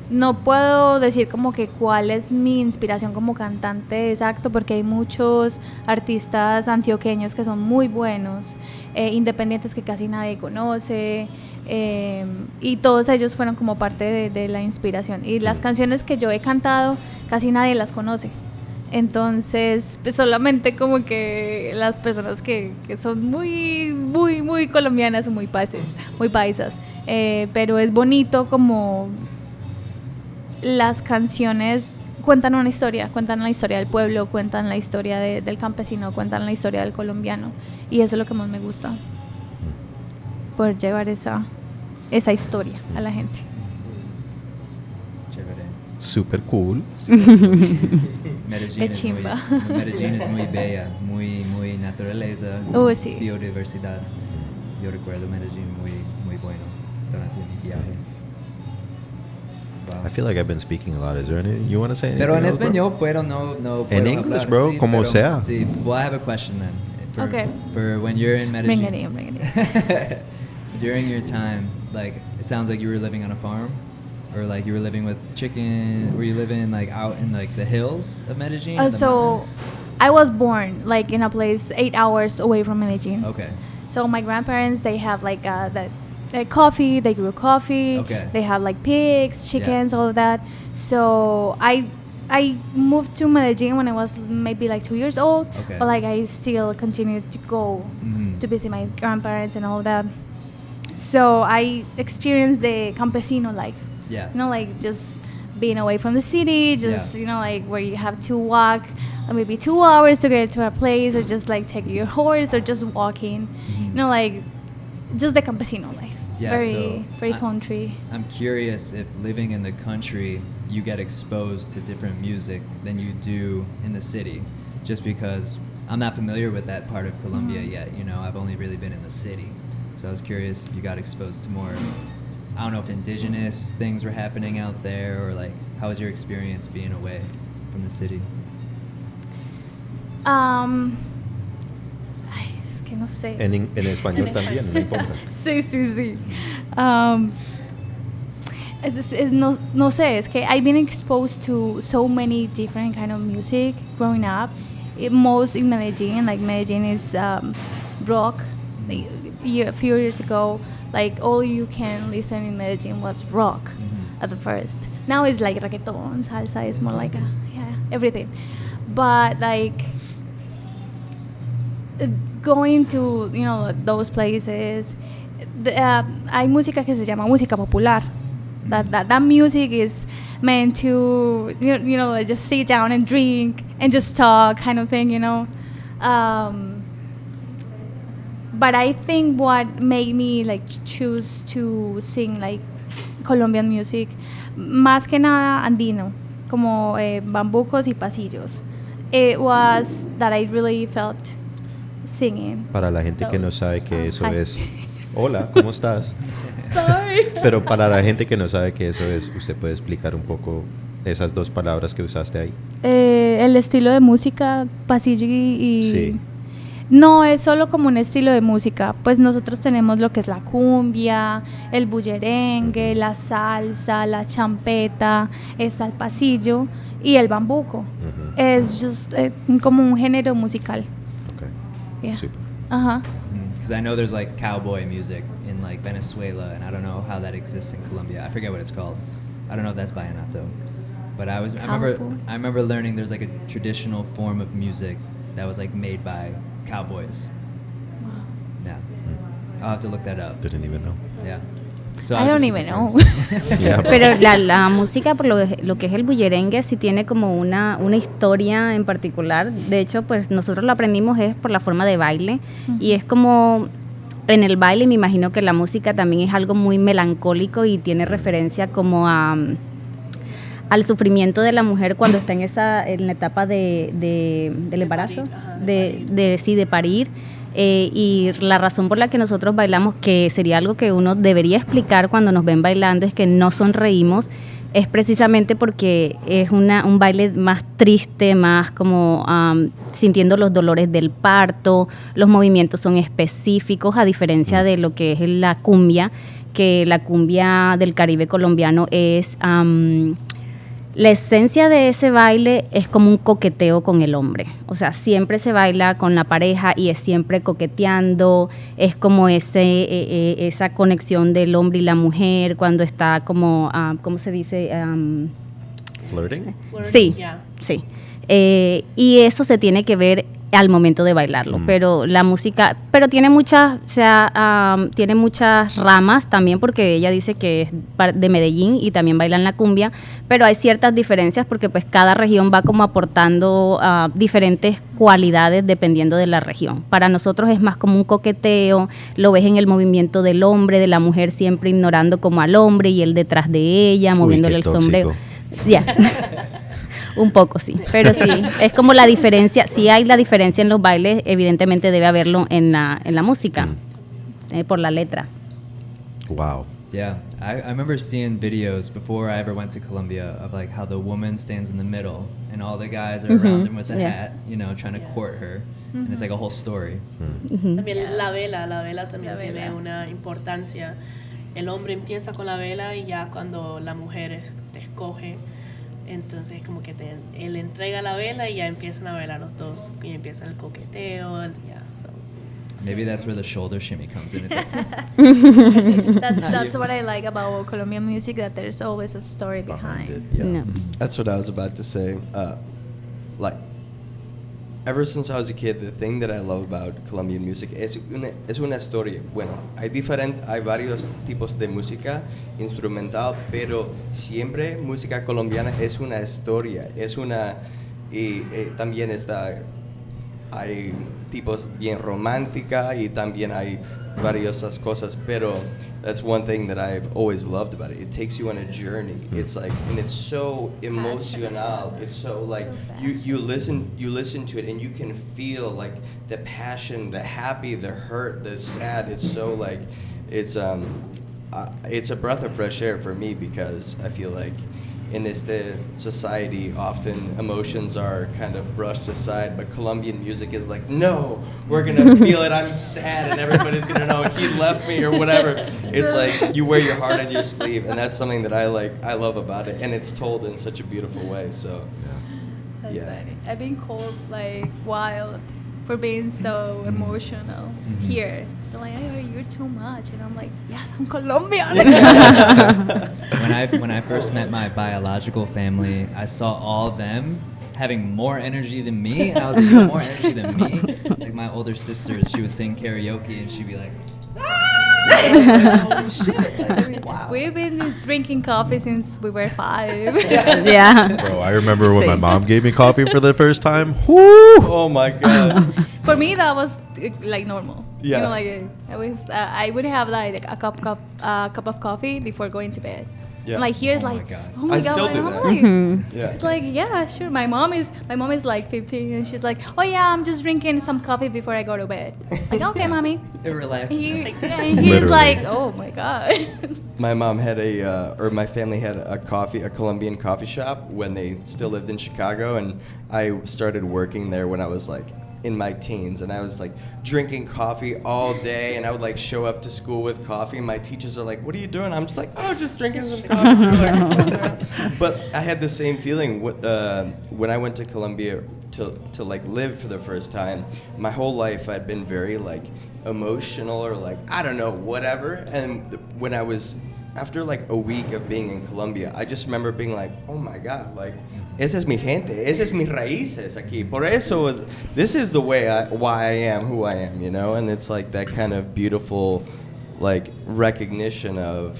No puedo decir como que cuál es mi inspiración como cantante exacto, porque hay muchos artistas antioqueños que son muy buenos, independientes que casi nadie conoce, y todos ellos fueron como parte de la inspiración. Y las canciones que yo he cantado casi nadie las conoce. Entonces, pues solamente como que las personas que son muy colombianas o muy paisas, pero es bonito como las canciones cuentan una historia, cuentan la historia del pueblo, cuentan la historia del campesino, cuentan la historia del colombiano, y eso es lo que más me gusta, poder llevar esa historia a la gente. Super cool. Medellín Qué chimba. Medellín es muy bella, muy naturaleza, Sí. biodiversidad. Yo recuerdo Medellín muy bueno durante mi viaje. Wow. I feel like I've been speaking a lot. Is there anything you want to say? Pero en else, bro? español puedo no En puedo English, hablar, bro, sí, como pero, sea. Sí, well, I have a question then. Okay. For when you're in Medellín. Bring it in. During your time, like, it sounds like you were living on a farm, or like you were living with chicken. Were you living like out in like the hills of Medellín? The So mountains? I was born like in a place 8 hours away from Medellín. Okay. So my grandparents, they have like coffee, they grew coffee, Okay. they had like pigs, chickens, all of that. So I moved to Medellín when I was maybe like 2 years old, Okay. but like I still continued to go Mhm. to visit my grandparents and all that. So I experienced the campesino life. Yes. You know, like just being away from the city, just, you know, like where you have to walk maybe 2 hours to get to a place, or just like take your horse, or just walking, you know, like just the campesino life. Yeah, Very country. I'm curious if living in the country, you get exposed to different music than you do in the city, just because I'm not familiar with that part of Colombia yet. You know, I've only really been in the city. So I was curious if you got exposed to more, I don't know if indigenous things were happening out there, or like, how was your experience being away from the city? Es que no sé. En español también, no importa. Sí. No sé, es que I've been exposed to so many different kind of music growing up. Most in Medellín, like Medellín is rock. A few years ago, like all you can listen in Medellín was rock at the first. Now it's like reggaeton, salsa, it's more like everything. But like going to, you know, those places, hay música que se llama música popular. That music is meant to, you know, just sit down and drink and just talk kind of thing, you know. But I think what made me like choose to sing like Colombian music, más que nada andino, como bambucos y pasillos, it was that I really felt singing. Para la gente que no those sabe qué eso songs. es. Hola, ¿cómo estás? Sorry. Pero para la gente que no sabe qué eso es, ¿usted puede explicar un poco esas dos palabras que usaste ahí? El estilo de música, pasillo y Sí. No, es solo como un estilo de música. Pues nosotros tenemos lo que es la cumbia, el bullerengue, la salsa, la champeta, está el pasillo y el bambuco. Es just, como un género musical. Okay. Yeah. Super. Ajá. Because I know there's like cowboy music in like Venezuela, and I don't know how that exists in Colombia. I forget what it's called. I don't know if that's vallenato. But I remember learning there's like a traditional form of music that was like made by cowboys. Yeah. I'll have to look that up. Didn't even know. Yeah. So I don't even know. Yeah, Pero la música, por lo que es el bullerengue, sí tiene como una historia en particular. De hecho, pues nosotros lo aprendimos es por la forma de baile. Y es como, en el baile me imagino que la música también es algo muy melancólico y tiene referencia como al sufrimiento de la mujer cuando está en la etapa del embarazo, de parir. Y la razón por la que nosotros bailamos, que sería algo que uno debería explicar cuando nos ven bailando, es que no sonreímos, es precisamente porque es un baile más triste, más como sintiendo los dolores del parto. Los movimientos son específicos, a diferencia de lo que es la cumbia, que la cumbia del Caribe colombiano es... la esencia de ese baile es como un coqueteo con el hombre. O sea, siempre se baila con la pareja y es siempre coqueteando. Es como esa conexión del hombre y la mujer cuando está como, ¿cómo se dice? Flirting. Sí, Yeah. sí. Y eso se tiene que ver al momento de bailarlo, pero la música, pero tiene muchas ramas también, porque ella dice que es de Medellín y también bailan la cumbia, pero hay ciertas diferencias porque pues cada región va como aportando diferentes cualidades dependiendo de la región. Para nosotros es más como un coqueteo, lo ves en el movimiento del hombre, de la mujer siempre ignorando como al hombre y él detrás de ella, moviéndole el sombrero. Ya. Un poco, sí, pero sí, es como la diferencia, sí hay la diferencia en los bailes, evidentemente debe haberlo en la música, por la letra. Wow. Yeah, I remember seeing videos before I ever went to Colombia of like how the woman stands in the middle and all the guys are around him with the hat, you know, trying to court her. And it's like a whole story. También la vela también La tiene vela. una importancia. El hombre empieza con la vela y ya cuando la mujer te escoge, entonces como que él entrega la vela y ya empiezan a bailar los dos y empieza el coqueteo, Maybe that's where the shoulder shimmy comes in. It's like, That's what I like about Colombian music, that there's always a story behind. It, yeah. No. That's what I was about to say. Like, ever since I was a kid, the thing that I love about Colombian music es una historia. Bueno, hay varios tipos de música instrumental, pero siempre música colombiana es una historia. Y también hay tipos bien romántica y también hay varias cosas, pero that's one thing that I've always loved about it. It takes you on a journey. It's like, and it's so emotional. It's so like you listen to it and you can feel like the passion, the happy, the hurt, the sad. It's so like it's a breath of fresh air for me, because I feel like in this society, often emotions are kind of brushed aside, but Colombian music is like, no, we're gonna feel it. I'm sad, and everybody's gonna know he left me or whatever. It's like you wear your heart on your sleeve, and that's something that I love about it, and it's told in such a beautiful way. So, That's yeah. funny. I've been called like wild for being so emotional here. So like, oh, you're too much, and I'm like, yes, I'm Colombian. when I first met my biological family, I saw all of them having more energy than me, and I was like, you have more energy than me? Like my older sisters, she would sing karaoke, and she'd be like, holy shit. Like, wow. We've been drinking coffee since we were 5. Yeah. Bro, I remember when my Sí. mom gave me coffee for the first time. Whoo! Oh my God. For me, that was like normal. Yeah. You know, like I would have like a cup of coffee before going to bed. Yeah. Like here's Oh my like, God. oh my I God, still my do mom, that. like, Yeah. it's like, yeah, sure. My mom is like 15, and she's like, oh yeah, I'm just drinking some coffee before I go to bed. Like, okay, mommy. It relaxes And, me. and he's Literally. like, oh my God. My mom had my family had a Colombian coffee shop when they still lived in Chicago, and I started working there when I was like in my teens, and I was like drinking coffee all day, and I would like show up to school with coffee, and my teachers are like, "What are you doing?" I'm just like, "Oh, just drinking some coffee." But I had the same feeling when I went to Colombia to like live for the first time. My whole life I'd been very like emotional or like, I don't know, whatever. And when I was after like a week of being in Colombia, I just remember being like, oh my God, like, esa es mi gente, esa es mis raíces aquí. Por eso, this is the way why I am who I am, you know? And it's like that kind of beautiful, like, recognition of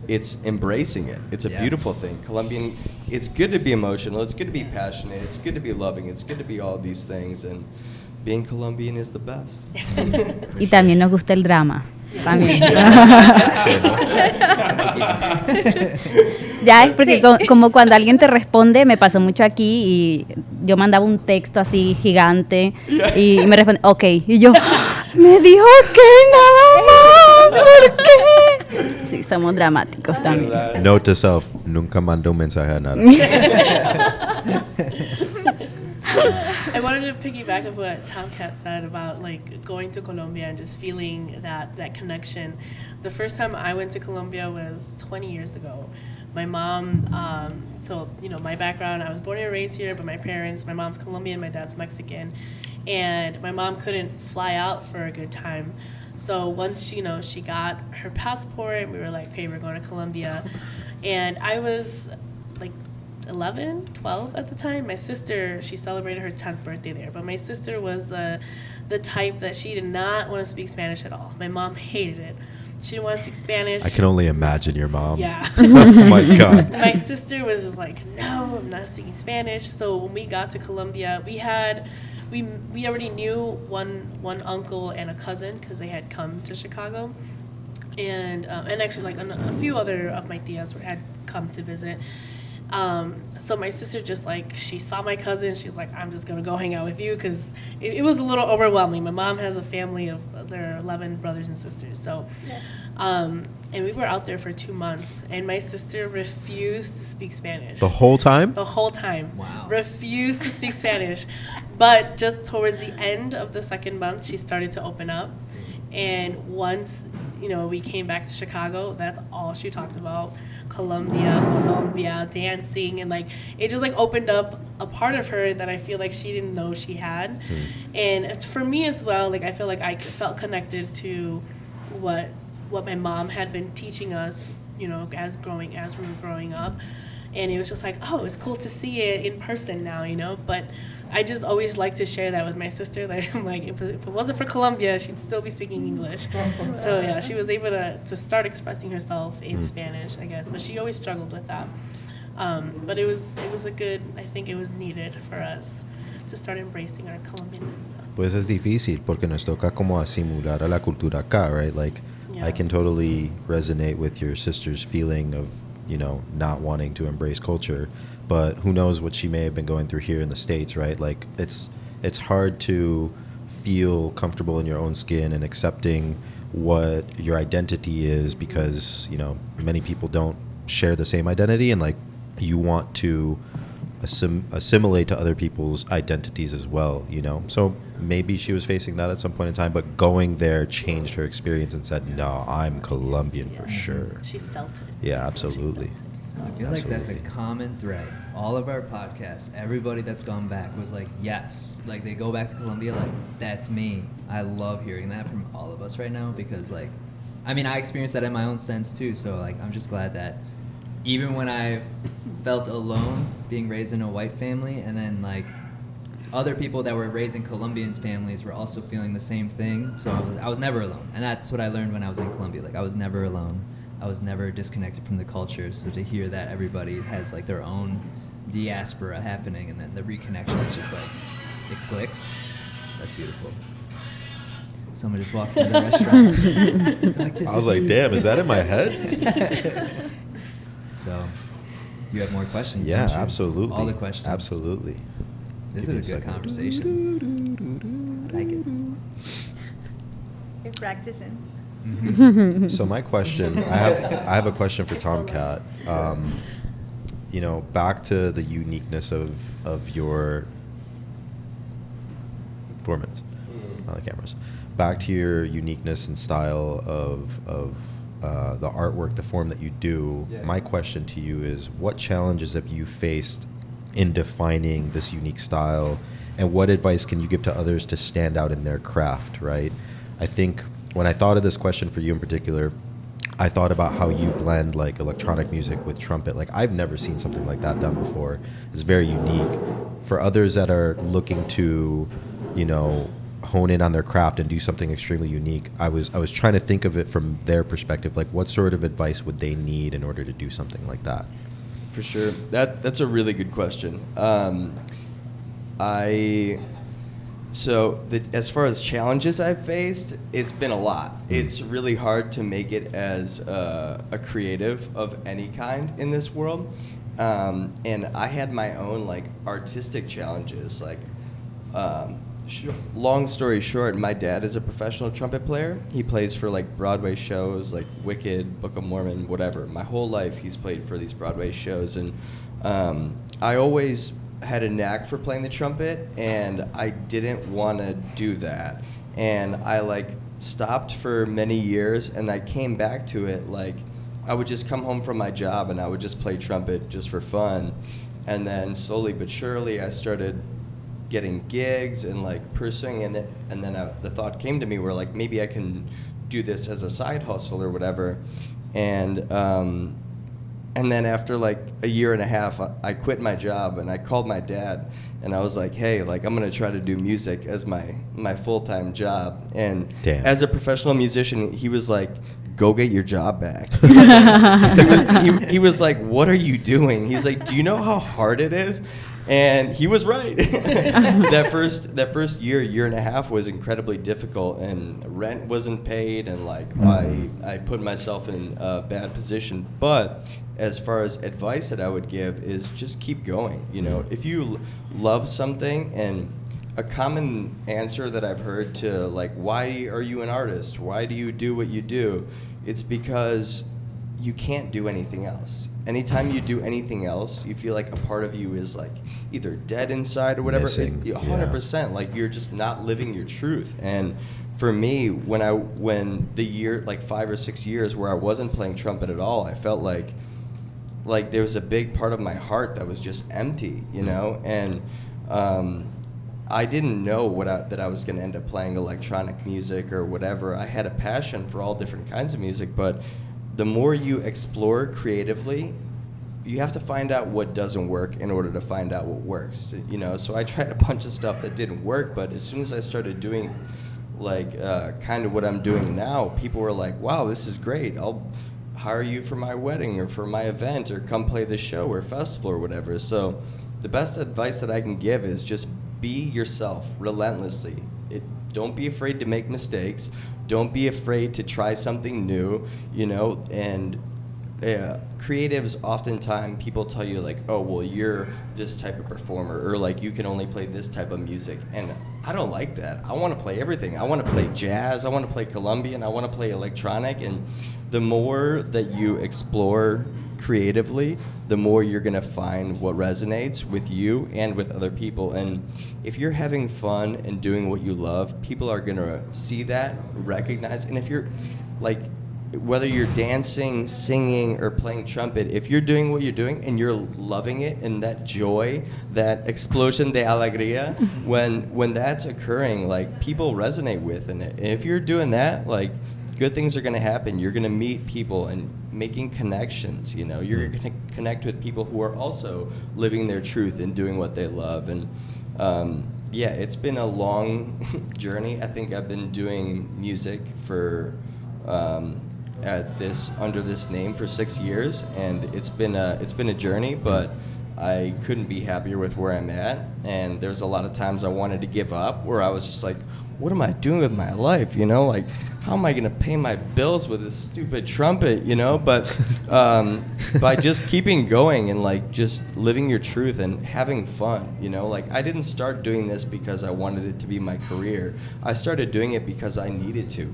it's embracing it. It's a beautiful thing. Colombian, it's good to be emotional, it's good to be passionate, it's good to be loving, it's good to be all these things, and being Colombian is the best. Y también nos gusta el drama. También. Ya es porque como cuando alguien te responde, me pasó mucho aquí y yo mandaba un texto así gigante y me responde, ok, y yo, me dijo que nada más, ¿por qué? Sí, somos dramáticos también. Note to self, nunca mando un mensaje a nada. I wanted to piggyback of what Tomcat said about like going to Colombia and just feeling that connection. The first time I went to Colombia was 20 years ago. My mom, so you know my background, I was born and raised here, but my mom's Colombian, my dad's Mexican, and my mom couldn't fly out for a good time. So once she got her passport, we were like, okay, we're going to Colombia, and I was like 11, 12 at the time. My sister, she celebrated her 10th birthday there, but my sister was the type that she did not want to speak Spanish at all. My mom hated it. She didn't want to speak Spanish. I can only imagine your mom. Yeah. Oh my God. My sister was just like, no, I'm not speaking Spanish. So when we got to Colombia, we already knew one uncle and a cousin because they had come to Chicago, and actually like a few other of my tias had come to visit. So my sister just like, she saw my cousin, she's like, I'm just gonna go hang out with you, because it was a little overwhelming. My mom has a family of, there are 11 brothers and sisters, so and we were out there for 2 months, and my sister refused to speak Spanish. The whole time? The whole time. Wow. Refused to speak Spanish. But just towards the end of the second month, she started to open up, and once we came back to Chicago, that's all she talked about. Colombia, dancing, and like it just like opened up a part of her that I feel like she didn't know she had. And for me as well, like I feel like I felt connected to what my mom had been teaching us, as we were growing up. And it was just like, oh, it's cool to see it in person now, but I just always like to share that with my sister. Like, I'm like, if it wasn't for Colombia, she'd still be speaking English. So yeah, she was able to start expressing herself in Spanish, I guess. But she always struggled with that. But it was a good, I think it was needed for us to start embracing our Colombianness. Pues es difícil porque nos toca como asimilar a la cultura acá, right? Like, I can totally resonate with your sister's feeling of, not wanting to embrace culture, but who knows what she may have been going through here in the States, right? Like it's hard to feel comfortable in your own skin and accepting what your identity is, because, many people don't share the same identity, and like you want to assimilate to other people's identities as well, So maybe she was facing that at some point in time, but going there changed her experience and said, no, I'm Colombian for sure. She felt it. Yeah, absolutely. I feel like that's a common thread. All of our podcasts, everybody that's gone back was like, yes. Like they go back to Colombia, like, that's me. I love hearing that from all of us right now, because like, I experienced that in my own sense too. So like, I'm just glad that even when I felt alone being raised in a white family, and then like other people that were raised in Colombian families were also feeling the same thing. So I was never alone. And that's what I learned when I was in Colombia. Like I was never alone. I was never disconnected from the culture. So to hear that everybody has like their own diaspora happening, and then the reconnection is just like, it clicks. That's beautiful. Someone just walked into the restaurant. Like, I was like, damn, is that in my head? So, you have more questions? Yeah, don't you? absolutely. All the questions. Absolutely. This Give me is a good second. conversation. I like it. You're practicing. Mm-hmm. So my question, I have a question for Tomcat. Back to the uniqueness of your 4 minutes on the cameras. Back to your uniqueness and style of the artwork, the form that you do. Yeah. My question to you is, what challenges have you faced in defining this unique style, and what advice can you give to others to stand out in their craft, right? I think when I thought of this question for you in particular, I thought about how you blend like electronic music with trumpet. Like, I've never seen something like that done before. It's very unique. For others that are looking to, you know, hone in on their craft and do something extremely unique, I was trying to think of it from their perspective. Like, what sort of advice would they need in order to do something like that? For sure. That's a really good question. As far as challenges I've faced, it's been a lot. It's really hard to make it as a creative of any kind in this world. And I had my own like artistic challenges. Like, long story short, my dad is a professional trumpet player. He plays for like Broadway shows like Wicked, Book of Mormon, whatever. My whole life he's played for these Broadway shows, and I always had a knack for playing the trumpet, and I didn't want to do that. And I like stopped for many years, and I came back to it. Like, I would just come home from my job and I would just play trumpet just for fun. And then slowly but surely I started getting gigs and like pursuing it, and then the thought came to me where like maybe I can do this as a side hustle or whatever. And then after like a year and a half, I quit my job and I called my dad and I was like, hey, like I'm gonna try to do music as my full-time job. And Damn. As a professional musician, he was like, go get your job back. He was like, what are you doing? He's like, do you know how hard it is? And he was right. that first year and a half was incredibly difficult, and rent wasn't paid, and like I put myself in a bad position. But as far as advice that I would give is just keep going. You know, if you love something, and a common answer that I've heard to like, why are you an artist? Why do you do what you do? It's because you can't do anything else. Anytime you do anything else, you feel like a part of you is like either dead inside or whatever. Missing. 100%. Like you're just not living your truth. And for me, when the year, like 5 or 6 years where I wasn't playing trumpet at all, I felt like there was a big part of my heart that was just empty, you know? And I didn't know that I was going to end up playing electronic music or whatever. I had a passion for all different kinds of music, but the more you explore creatively, you have to find out what doesn't work in order to find out what works. You know, so I tried a bunch of stuff that didn't work, but as soon as I started doing like kind of what I'm doing now, people were like, wow, this is great. I'll hire you for my wedding or for my event or come play this show or festival or whatever. So the best advice that I can give is just be yourself relentlessly. Don't be afraid to make mistakes. Don't be afraid to try something new, you know, and creatives, oftentimes people tell you like, oh, well, you're this type of performer, or like you can only play this type of music. And I don't like that. I want to play everything. I want to play jazz. I want to play Colombian. I want to play electronic. And the more that you explore creatively, the more you're going to find what resonates with you and with other people. And if you're having fun and doing what you love, people are going to see that, recognize. And if you're like, whether you're dancing, singing, or playing trumpet, if you're doing what you're doing and you're loving it, and that joy, that explosion de alegría, when that's occurring, like people resonate with it. And if you're doing that, like good things are going to happen. You're going to meet people and making connections, you know. You're going to connect with people who are also living their truth and doing what they love. And yeah, it's been a long journey. I think I've been doing music for under this name for 6 years, and it's been a journey, but I couldn't be happier with where I'm at. And there's a lot of times I wanted to give up, where I was just like, what am I doing with my life, you know? Like, how am I going to pay my bills with this stupid trumpet, you know? But by just keeping going and like just living your truth and having fun, you know? Like, I didn't start doing this because I wanted it to be my career. I started doing it because I needed to.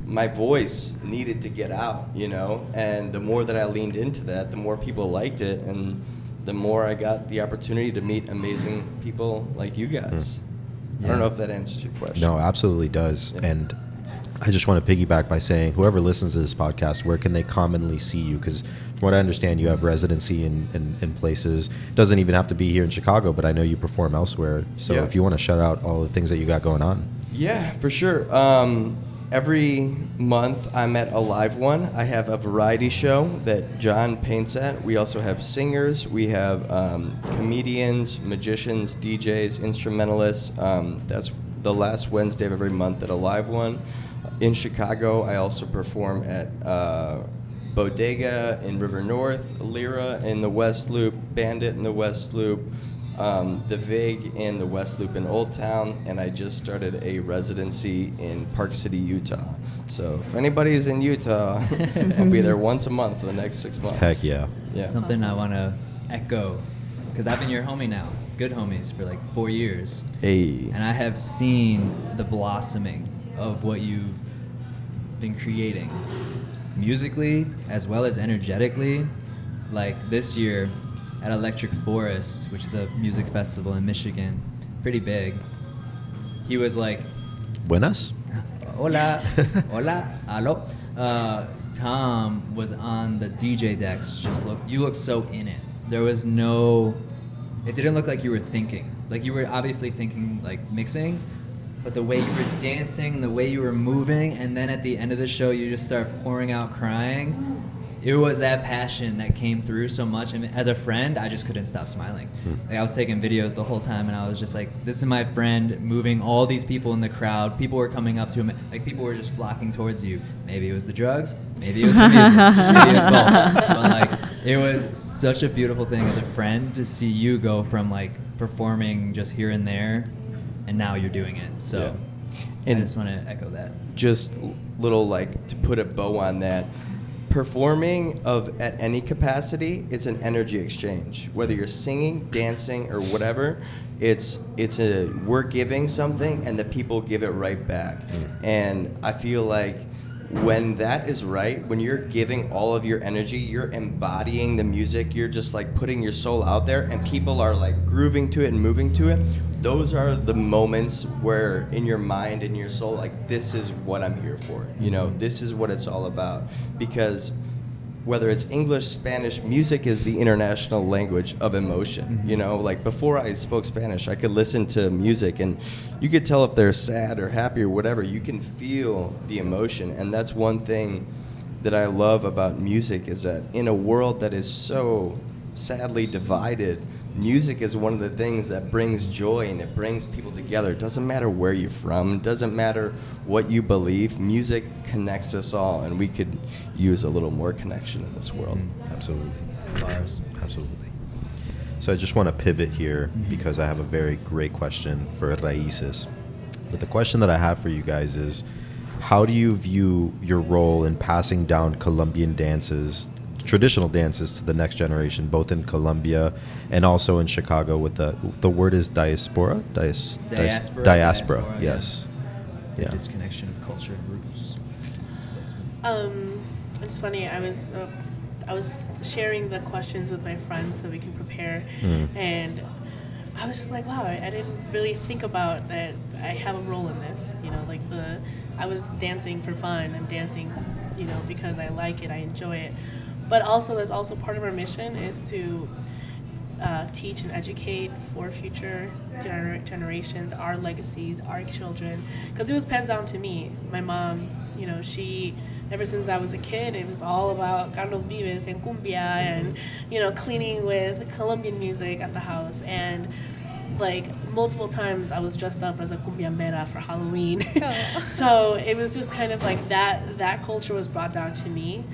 My voice needed to get out, you know? And the more that I leaned into that, the more people liked it, and the more I got the opportunity to meet amazing people like you guys. I don't know if that answers your question. No, absolutely does. Yeah. And I just want to piggyback by saying, whoever listens to this podcast, where can they commonly see you? Because from what I understand, you have residency in places. Doesn't even have to be here in Chicago, but I know you perform elsewhere. So Yeah. if you want to shout out all the things that you got going on. Yeah, for sure. Every month I'm at a live one. I have a variety show that John paints at. We also have singers. We have comedians, magicians, DJs, instrumentalists. That's the last Wednesday of every month at a live one. In Chicago, I also perform at Bodega in River North, Lyra in the West Loop, Bandit in the West Loop, the Vig in the West Loop in Old Town, and I just started a residency in Park City, Utah. So if anybody's in Utah, I'll be there once a month for the next 6 months. Heck yeah. Yeah. Something I want to echo, because I've been your homie now, good homies, for like 4 years. Hey. And I have seen the blossoming of what you've been creating, musically as well as energetically. Like this year at Electric Forest, which is a music festival in Michigan, pretty big, he was like, Buenas. hola, hola, aló. Tom was on the DJ decks. You look so in it. There was no, it didn't look like you were thinking. Like you were obviously thinking like mixing, but the way you were dancing, the way you were moving, and then at the end of the show you just start pouring out crying. It was that passion that came through so much, and as a friend, I just couldn't stop smiling. Like I was taking videos the whole time, and I was just like, "This is my friend moving all these people in the crowd. People were coming up to him, like people were just flocking towards you. Maybe it was the drugs, maybe it was the music, maybe it was both. But like, it was such a beautiful thing as a friend to see you go from like performing just here and there, and now you're doing it. So, Yeah. And I just want to echo that. just little like to put a bow on that, performing at any capacity, it's an energy exchange. Whether you're singing, dancing, or whatever, we're giving something and the people give it right back. And I feel like when that is right, when you're giving all of your energy, you're embodying the music, you're just like putting your soul out there, and people are like grooving to it and moving to it. Those are the moments where in your mind and your soul, like, this is what I'm here for. You know, this is what it's all about. Because whether it's English, Spanish, music is the international language of emotion. You know, like before I spoke Spanish, I could listen to music and you could tell if they're sad or happy or whatever. You can feel the emotion. And that's one thing that I love about music, is that in a world that is so sadly divided, music is one of the things that brings joy and it brings people together. It doesn't matter where you're from, it doesn't matter what you believe, music connects us all, and we could use a little more connection in this world. Absolutely. Bars. Absolutely. So I just want to pivot here because I have a very great question for Raices. But the question that I have for you guys is, how do you view your role in passing down Colombian dances, traditional dances, to the next generation, both in Colombia and also in Chicago with the word is diaspora? Diaspora, yes. The Yeah. disconnection of culture and roots. Displacement. It's funny. I was sharing the questions with my friends so we can prepare, and I was just like, wow, I didn't really think about that. I have a role in this. You know, like I was dancing for fun. I'm dancing, you know, because I like it. I enjoy it. But also, that's also part of our mission is to teach and educate for future generations, our legacies, our children. Because it was passed down to me. My mom, you know, she, ever since I was a kid, it was all about Carlos Vives and cumbia and, you know, cleaning with Colombian music at the house. And like multiple times I was dressed up as a cumbiambera for Halloween. So it was just kind of like that culture was brought down to me.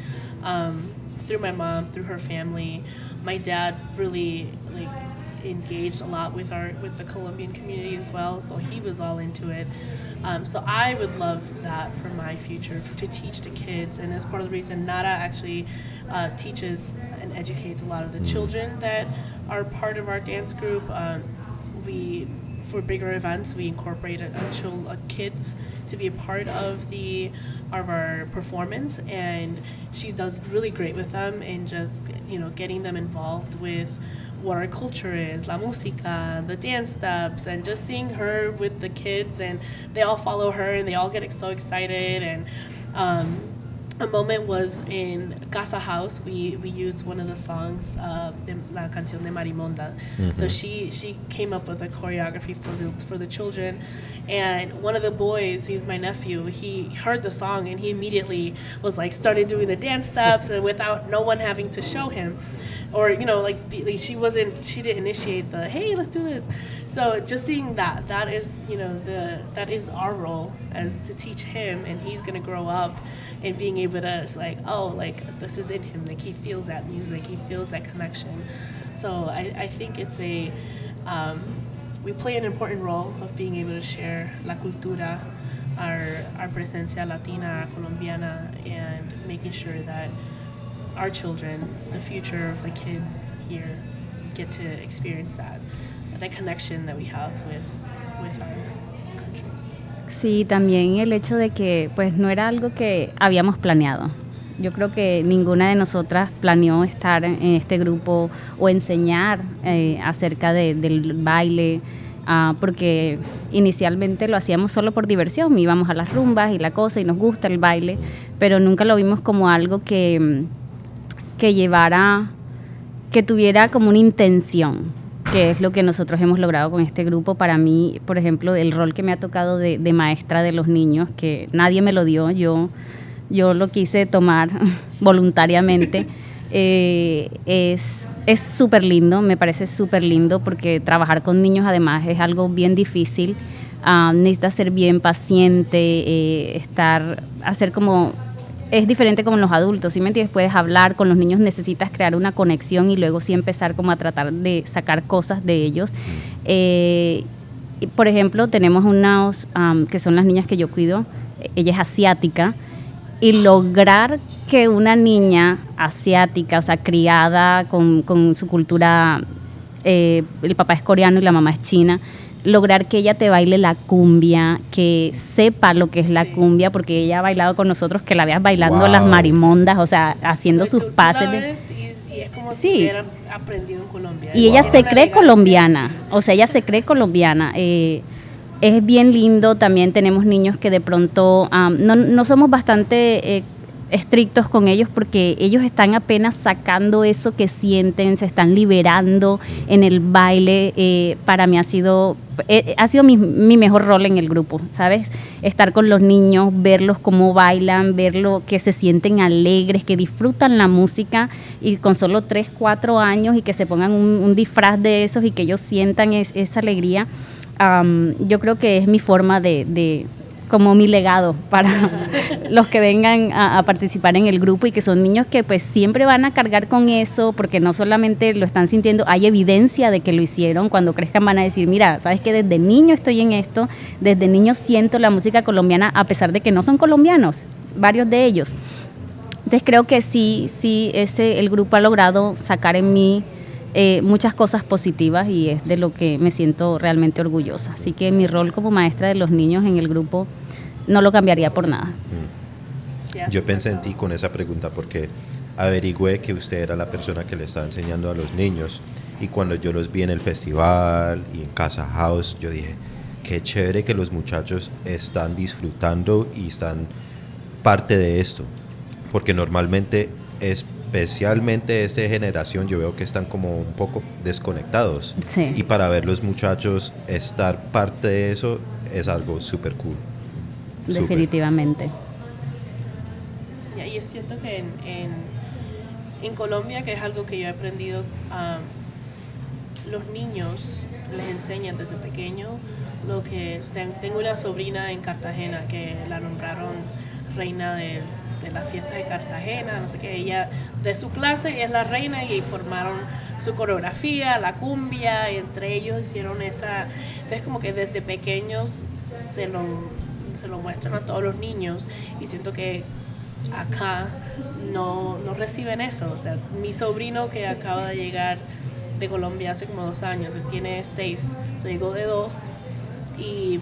Through my mom, through her family. My dad really like engaged a lot with the Colombian community as well, so he was all into it. So I would love that for my future, to teach the kids, and as part of the reason Nara actually teaches and educates a lot of the children that are part of our dance group. For bigger events, we incorporated kids to be a part of our performance, and she does really great with them, and just, you know, getting them involved with what our culture is, la música, the dance steps, and just seeing her with the kids, and they all follow her, and they all get so excited. And a moment was in Casa House. We used one of the songs, la canción de Marimonda. So she came up with a choreography for the children, and one of the boys, he's my nephew, he heard the song and he immediately was like started doing the dance steps, and without no one having to show him, or she didn't initiate the hey, let's do this. So just seeing that is that is our role, as to teach him, and he's gonna grow up and being able to this is in him, like he feels that music, he feels that connection. So I think it's we play an important role of being able to share la cultura, our presencia latina, colombiana, and making sure that our children, the future of the kids here, get to experience that connection that we have with our country. Sí, también el hecho de que pues no era algo que habíamos planeado. Yo creo que ninguna de nosotras planeó estar en este grupo o enseñar acerca del baile, porque inicialmente lo hacíamos solo por diversión, íbamos a las rumbas y la cosa, y nos gusta el baile, pero nunca lo vimos como algo que llevara, que tuviera como una intención, que es lo que nosotros hemos logrado con este grupo. Para mí, por ejemplo, el rol que me ha tocado de maestra de los niños, que nadie me lo dio, yo lo quise tomar voluntariamente, es súper lindo, me parece súper lindo, porque trabajar con niños además es algo bien difícil. Necesitas ser bien paciente, hacer como... Es diferente como los adultos, ¿sí me entiendes? Puedes hablar con los niños, necesitas crear una conexión y luego sí empezar como a tratar de sacar cosas de ellos. Por ejemplo, tenemos unas que son las niñas que yo cuido, ella es asiática, y lograr que una niña asiática, o sea, criada con su cultura, el papá es coreano y la mamá es china, lograr que ella te baile la cumbia, que sepa lo que es la cumbia, porque ella ha bailado con nosotros, que la veas bailando las marimondas, o sea, haciendo sus pases. Y es como si hubiera aprendido en Colombia. Y ella se cree colombiana, o sea, ella se cree colombiana. Es bien lindo. También tenemos niños que de pronto no somos bastante estrictos con ellos, porque ellos están apenas sacando eso que sienten, se están liberando en el baile. Para mí ha sido mi mejor rol en el grupo, ¿sabes? Estar con los niños, verlos cómo bailan, verlo que se sienten alegres, que disfrutan la música, y con solo 3, 4 años, y que se pongan un disfraz de esos y que ellos sientan esa alegría. Yo creo que es mi forma de como mi legado para los que vengan a participar en el grupo, y que son niños que pues siempre van a cargar con eso, porque no solamente lo están sintiendo, hay evidencia de que lo hicieron. Cuando crezcan van a decir, mira, sabes que desde niño estoy en esto, desde niño siento la música colombiana, a pesar de que no son colombianos, varios de ellos. Entonces creo que sí, el grupo ha logrado sacar en mí muchas cosas positivas, y es de lo que me siento realmente orgullosa. Así que mi rol como maestra de los niños en el grupo no lo cambiaría por nada. Yo pensé en ti con esa pregunta porque averigüé que usted era la persona que le estaba enseñando a los niños, y cuando yo los vi en el festival y en Casa House, yo dije, qué chévere que los muchachos están disfrutando y están parte de esto, porque normalmente especialmente esta generación, yo veo que están como un poco desconectados. Sí. Y para ver los muchachos estar parte de eso es algo súper cool. Definitivamente. Y siento que en Colombia, que es algo que yo he aprendido, los niños les enseñan desde pequeño lo que es. Tengo una sobrina en Cartagena que la nombraron reina de las fiestas de Cartagena, no sé qué. Ella, de su clase, es la reina, y formaron su coreografía, la cumbia, y entre ellos hicieron esa. Entonces, como que desde pequeños se lo muestran a todos los niños, y siento que acá no reciben eso. O sea, mi sobrino, que acaba de llegar de Colombia hace como 2 años, él tiene 6, llegó de 2, y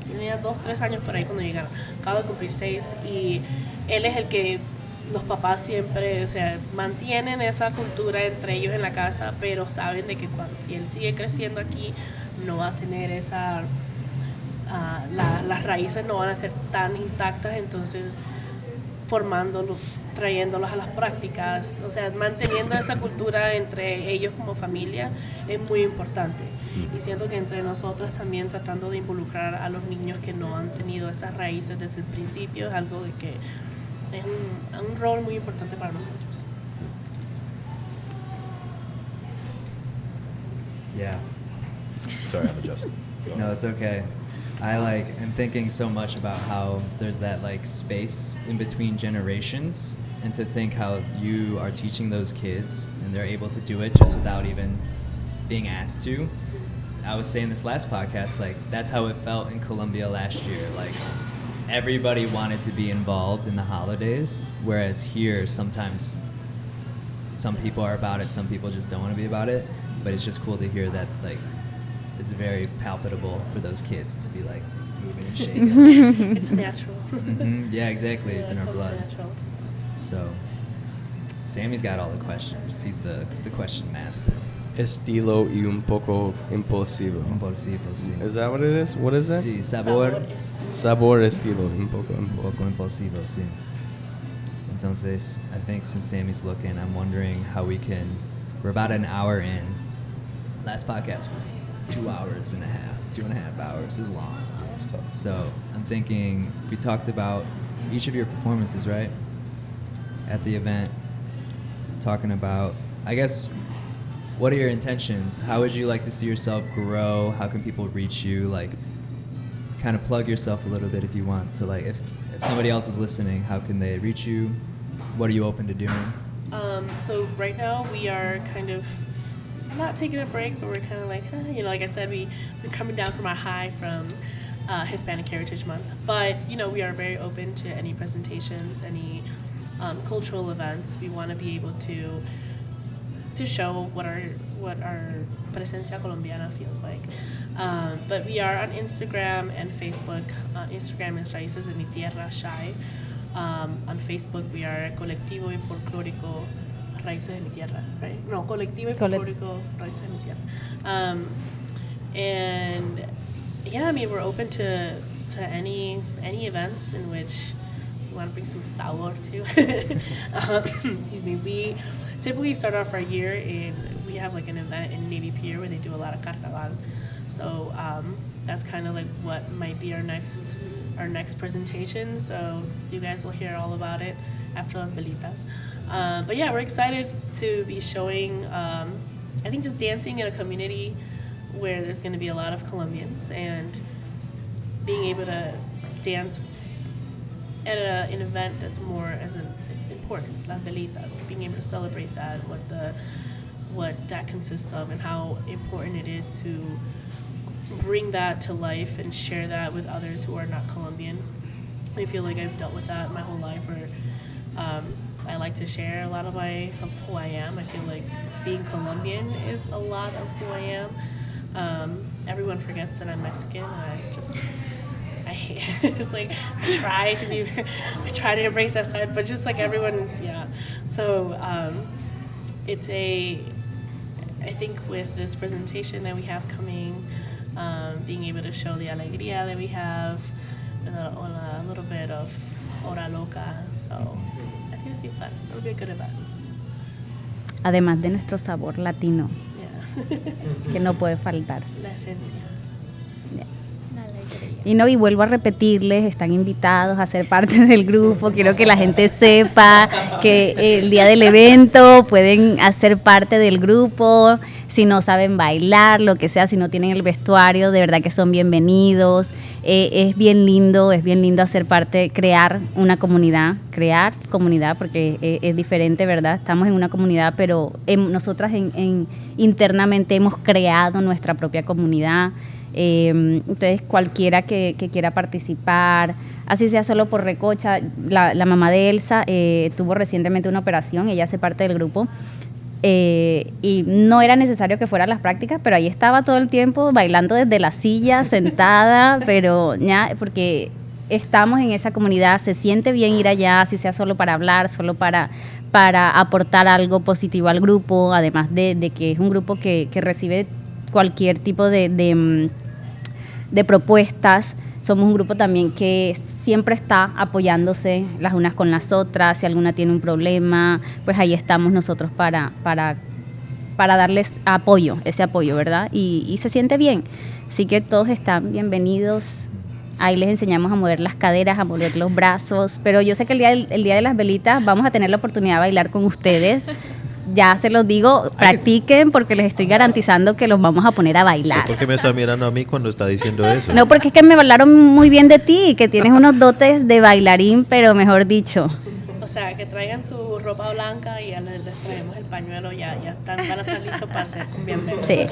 tenía 2, 3 años por ahí cuando llegaron. Acaba de cumplir 6, y él es el que los papás siempre, o sea, mantienen esa cultura entre ellos en la casa, pero saben de que si él sigue creciendo aquí, no va a tener esa, las raíces no van a ser tan intactas, entonces formándolos, trayéndolos a las prácticas, o sea, manteniendo esa cultura entre ellos como familia es muy importante. Y siento que entre nosotros también tratando de involucrar a los niños que no han tenido esas raíces desde el principio es algo de que es un rol muy importante para nosotros. Yeah. Sorry, I'm adjusting. Go No, on. it's okay. I'm thinking so much about how there's that like space in between generations, and to think how you are teaching those kids and they're able to do it just without even being asked to. I was saying this last podcast, like that's how it felt in Colombia last year. Like everybody wanted to be involved in the holidays, whereas here sometimes some people are about it, some people just don't want to be about it. But it's just cool to hear that like it's very palpable for those kids to be like moving and shaking. It's natural. Yeah, exactly. It's in it our comes blood. natural to us. So Sammy's got all the questions. He's the question master. Estilo y un poco impulsivo. Impulsivo, sí. Is that what it is? What is that? Sí, sabor. Sabor estilo, un poco Un poco impulsivo. impulsivo, sí. Entonces, I think since Sammy's looking, I'm wondering how we're about an hour in. Last podcast was 2.5 hours, 2.5 hours. It was long. It's tough. So I'm thinking we talked about each of your performances, right? At the event, talking about, I guess, what are your intentions? How would you like to see yourself grow? How can people reach you? Like, kind of plug yourself a little bit if you want to. Like, if somebody else is listening, how can they reach you? What are you open to doing? So right now we are kind of not taking a break, but we're kind of like, like I said, we're coming down from our high from Hispanic Heritage Month. But, we are very open to any presentations, any cultural events. We want to be able to show what our presencia colombiana feels like. But we are on Instagram and Facebook. Instagram is Raices De Mi Tierra, Shy. On Facebook we are Colectivo y Folclórico Raices De Mi Tierra, right? No, Colectivo y Folclórico Raices De Mi Tierra. And yeah, we're open to any events in which we want to bring some sabor to. Excuse me. We typically start off our year we have like an event in Navy Pier where they do a lot of carnaval. So that's kind of like what might be our next presentation. So you guys will hear all about it after las velitas. But yeah, we're excited to be showing, I think just dancing in a community where there's going to be a lot of Colombians, and being able to dance at an event that's it's important, las velitas, being able to celebrate that, what that consists of, and how important it is to bring that to life and share that with others who are not Colombian. I feel like I've dealt with that my whole life, where I like to share a lot of who I am. I feel like being Colombian is a lot of who I am. Everyone forgets that I'm Mexican, and I hate it's like I try to embrace that side, but just like everyone, yeah. So I think with this presentation that we have coming, being able to show the alegría that we have, and a little bit of hora loca, so I think it'll be fun. It'll be a good event. Además de nuestro sabor latino, Yeah. que no puede faltar. La esencia. La alegría. Y vuelvo a repetirles, están invitados a ser parte del grupo. Quiero que la gente sepa que el día del evento pueden hacer parte del grupo. Si no saben bailar, lo que sea, si no tienen el vestuario, de verdad que son bienvenidos. Es bien lindo hacer parte, crear comunidad, porque es diferente, ¿verdad? Estamos en una comunidad, pero nosotras internamente hemos creado nuestra propia comunidad. Entonces cualquiera que quiera participar, así sea solo por recocha. La mamá de Elsa tuvo recientemente una operación, ella hace parte del grupo. Y no era necesario que fuera a las prácticas, pero ahí estaba todo el tiempo bailando desde la silla, sentada, pero ya, porque estamos en esa comunidad, se siente bien ir allá, si sea solo para hablar, solo para aportar algo positivo al grupo, además de que es un grupo que recibe cualquier tipo de propuestas. Somos un grupo también que siempre está apoyándose las unas con las otras. Si alguna tiene un problema, pues ahí estamos nosotros para darles apoyo, ese apoyo, ¿verdad? Y se siente bien. Así que todos están bienvenidos. Ahí les enseñamos a mover las caderas, a mover los brazos. Pero yo sé que el día de las velitas vamos a tener la oportunidad de bailar con ustedes. Ya se los digo, practiquen porque les estoy garantizando que los vamos a poner a bailar. ¿Por qué me está mirando a mí cuando está diciendo eso? No, porque es que me hablaron muy bien de ti, que tienes unos dotes de bailarín, pero mejor dicho. O sea, que traigan su ropa blanca y ya les traemos el pañuelo, ya van a estar listos para hacer cumbiamberos. Sí.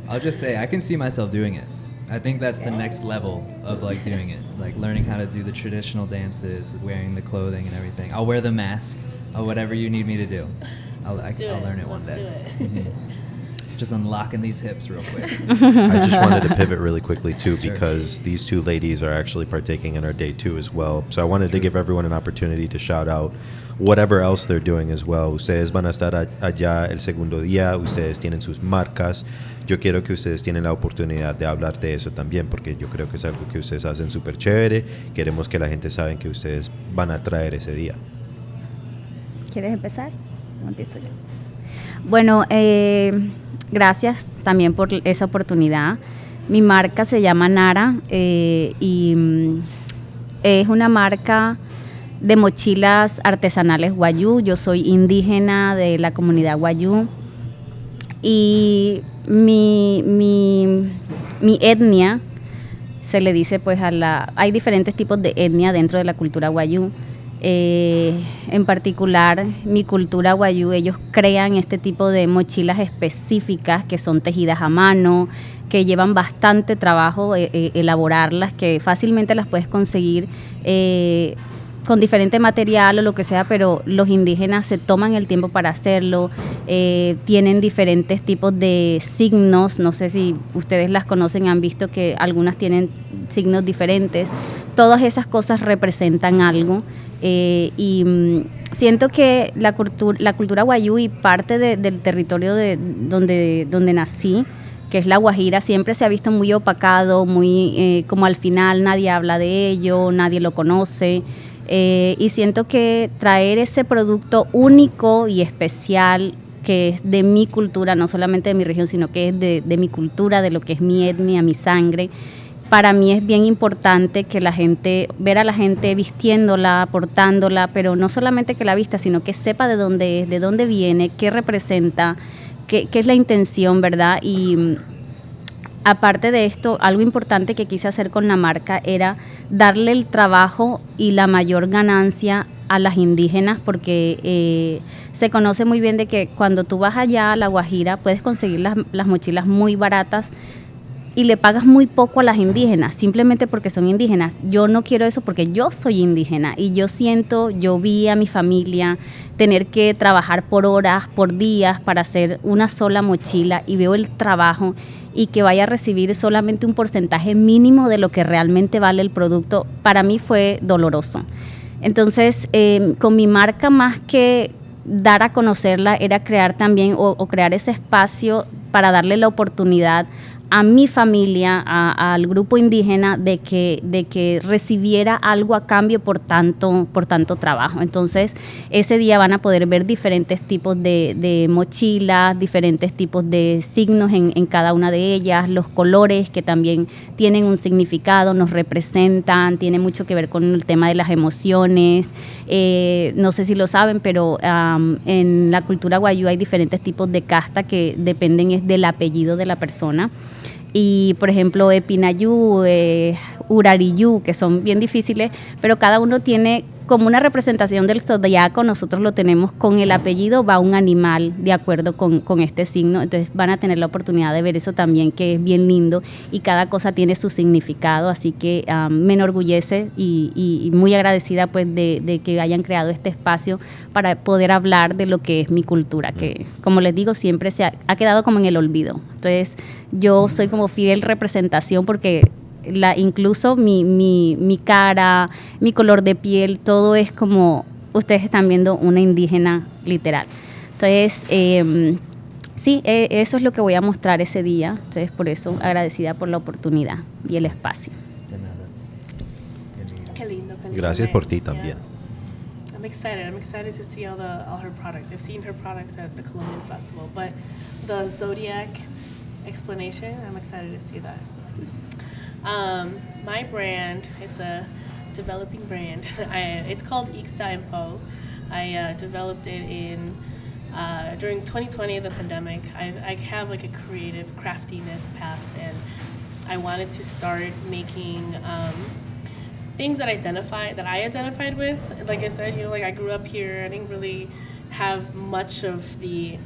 I'll just say, I can see myself doing it. I think that's the next level of like doing it, like learning how to do the traditional dances, wearing the clothing and everything. I'll wear the mask, or whatever you need me to do. I'll learn it one day. Just unlocking these hips real quick. I just wanted to pivot really quickly too, Sure. because these two ladies are actually partaking in our day 2 as well. So I wanted to give everyone an opportunity to shout out whatever else they're doing as well. Ustedes van a estar allá el segundo día, ustedes tienen sus marcas. Yo quiero que ustedes tienen la oportunidad de hablar de eso también, porque yo creo que es algo que ustedes hacen súper chévere. Queremos que la gente sabe que ustedes van a traer ese día. ¿Quieres empezar? No, empiezo yo. Bueno, gracias también por esa oportunidad. Mi marca se llama Nara y es una marca de mochilas artesanales wayú. Yo soy indígena de la comunidad wayú y mi etnia se le dice pues hay diferentes tipos de etnia dentro de la cultura wayú. En particular, mi cultura wayú, ellos crean este tipo de mochilas específicas que son tejidas a mano, que llevan bastante trabajo elaborarlas, que fácilmente las puedes conseguir con diferente material o lo que sea, pero los indígenas se toman el tiempo para hacerlo. Tienen diferentes tipos de signos, no sé si ustedes las conocen, han visto que algunas tienen signos diferentes. Todas esas cosas representan algo. Siento que la cultura wayú y parte del territorio donde nací, que es la Guajira, siempre se ha visto muy opacado, muy como al final nadie habla de ello, nadie lo conoce, y siento que traer ese producto único y especial que es de mi cultura, no solamente de mi región, sino que es de mi cultura, de lo que es mi etnia, mi sangre. Para mí es bien importante que ver a la gente vistiéndola, portándola, pero no solamente que la vista, sino que sepa de dónde es, de dónde viene, qué representa, qué es la intención, ¿verdad? Y aparte de esto, algo importante que quise hacer con la marca era darle el trabajo y la mayor ganancia a las indígenas, porque se conoce muy bien de que cuando tú vas allá a La Guajira puedes conseguir las mochilas muy baratas y le pagas muy poco a las indígenas, simplemente porque son indígenas. Yo no quiero eso porque yo soy indígena y yo vi a mi familia tener que trabajar por horas, por días para hacer una sola mochila, y veo el trabajo y que vaya a recibir solamente un porcentaje mínimo de lo que realmente vale el producto. Para mí fue doloroso. Entonces, con mi marca, más que dar a conocerla, era crear también o crear ese espacio para darle la oportunidad a mi familia, al grupo indígena, de que recibiera algo a cambio por tanto trabajo. Entonces, ese día van a poder ver diferentes tipos de mochilas, diferentes tipos de signos en cada una de ellas, los colores que también tienen un significado, nos representan, tiene mucho que ver con el tema de las emociones. No sé si lo saben, pero en la cultura wayú hay diferentes tipos de casta que dependen del apellido de la persona. Y, por ejemplo, Epinayú, Urariyú, que son bien difíciles, pero cada uno tiene como una representación del zodiaco. Nosotros lo tenemos con el apellido, va un animal de acuerdo con este signo. Entonces van a tener la oportunidad de ver eso también, que es bien lindo, y cada cosa tiene su significado. Así que me enorgullece y muy agradecida pues de que hayan creado este espacio para poder hablar de lo que es mi cultura, que, como les digo, siempre ha quedado como en el olvido. Entonces yo soy como fiel representación, porque incluso mi cara, mi color de piel, todo es como ustedes están viendo una indígena literal. Entonces, sí, eso es lo que voy a mostrar ese día. Entonces, por eso, agradecida por la oportunidad y el espacio. De nada. Qué lindo, qué lindo. Gracias por ti también. I'm excited to see all her products. I've seen her products at the Colombian Festival, but the Zodiac explanation, I'm excited to see that. My brand, it's a developing brand. It's called IIIMPULSIVEEE. I developed it during 2020, the pandemic. I have like a creative craftiness past, and I wanted to start making things that I identified with. Like I said, like I grew up here. I didn't really have much of the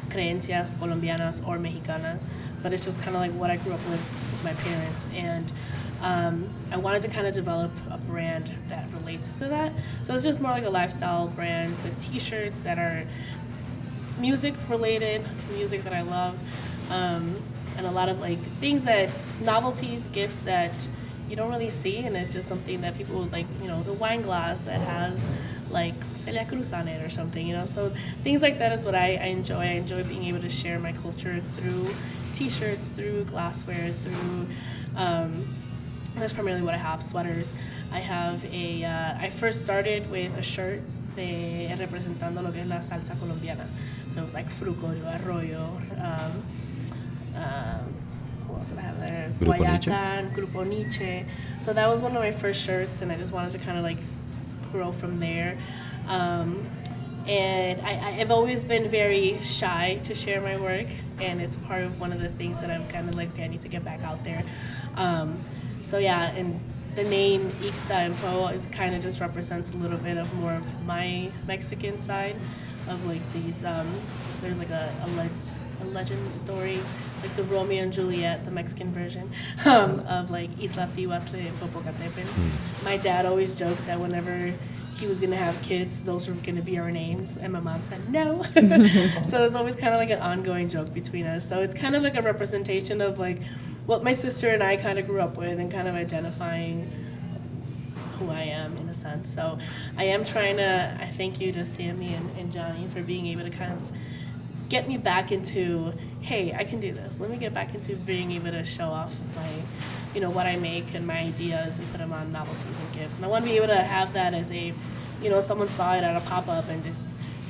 creencias colombianas or mexicanas, but it's just kind of like what I grew up with my parents. And I wanted to kind of develop a brand that relates to that. So it's just more like a lifestyle brand with t-shirts that are music related, music that I love, and a lot of like things that, novelties, gifts that you don't really see, and it's just something that people would like, the wine glass that has like Celia Cruz on it or something, so things like that is what I enjoy. I enjoy being able to share my culture through t-shirts, through glassware, through that's primarily what I have. Sweaters. I have I first started with a shirt representando lo que es la salsa colombiana, so it was like fruco, arroyo, what else did I have there? Guayacan, Grupo Nietzsche. So that was one of my first shirts, and I just wanted to kind of like grow from there. And I've always been very shy to share my work, and it's part of one of the things that I'm kind of like, okay, I need to get back out there. So yeah, and the name IIIMPULSIVEEE is kind of just represents a little bit of more of my Mexican side of like these, there's like a legend story, like the Romeo and Juliet, the Mexican version, of like Isla Cihuatle and Popocatépetl. My dad always joked that whenever he was gonna have kids, those were gonna be our names, and my mom said no. So it's always kind of like an ongoing joke between us. So it's kind of like a representation of like what my sister and I kind of grew up with, and kind of identifying who I am in a sense. So I am trying to, I thank you to Sammy and Johnny for being able to kind of get me back into, hey, I can do this. Let me get back into being able to show off my, what I make and my ideas and put them on novelties and gifts. And I want to be able to have that as a, someone saw it at a pop-up and just,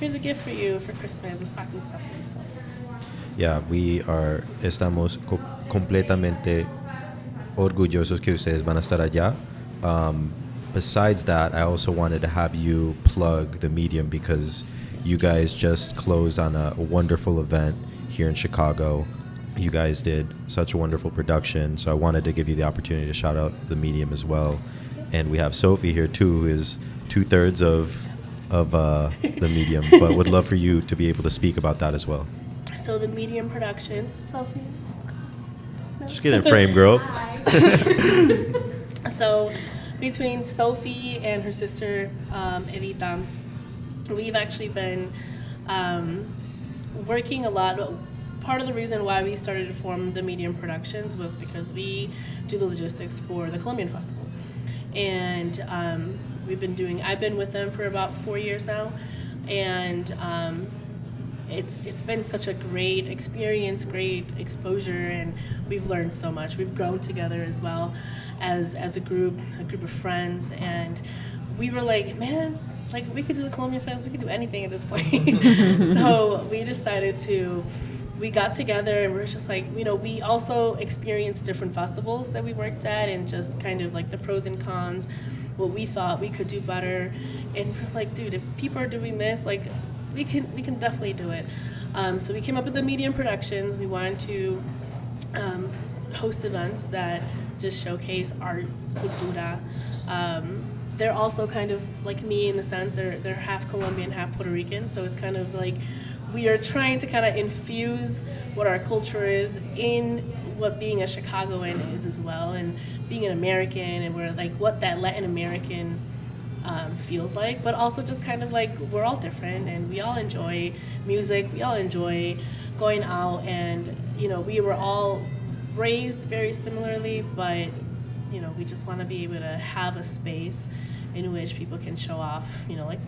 here's a gift for you for Christmas, a stocking stuffer. So. Yeah, estamos completamente orgullosos que ustedes van a estar allá. Besides that, I also wanted to have you plug the medium because you guys just closed on a wonderful event here in Chicago. You guys did such a wonderful production, so I wanted to give you the opportunity to shout out the medium as well. And we have Sophie here too, who is 2/3 of the medium, but would love for you to be able to speak about that as well. So the medium production, Sophie. No. Just get in frame, girl. So between Sophie and her sister, Evita, we've actually been working a lot. Part of the reason why we started to form the Medium Productions was because we do the logistics for the Colombian Festival. And I've been with them for about 4 years now. And it's been such a great experience, great exposure, and we've learned so much. We've grown together as well as a group of friends. And we were like, man, like we could do the Colombian Fest, we could do anything at this point. So we got together and we're just like, we also experienced different festivals that we worked at and just kind of like the pros and cons, what we thought we could do better. And we're like, dude, if people are doing this, like we can definitely do it. So we came up with the Medium Productions. We wanted to host events that just showcase art, cultura. They're also kind of like me in the sense they're half Colombian, half Puerto Rican. So it's kind of like we are trying to kind of infuse what our culture is in what being a Chicagoan is as well, and being an American, and we're like what that Latin American feels like, but also just kind of like we're all different and we all enjoy music, we all enjoy going out, and we were all raised very similarly, but you know, we just want to be able to have a space in which people can show off, you know, like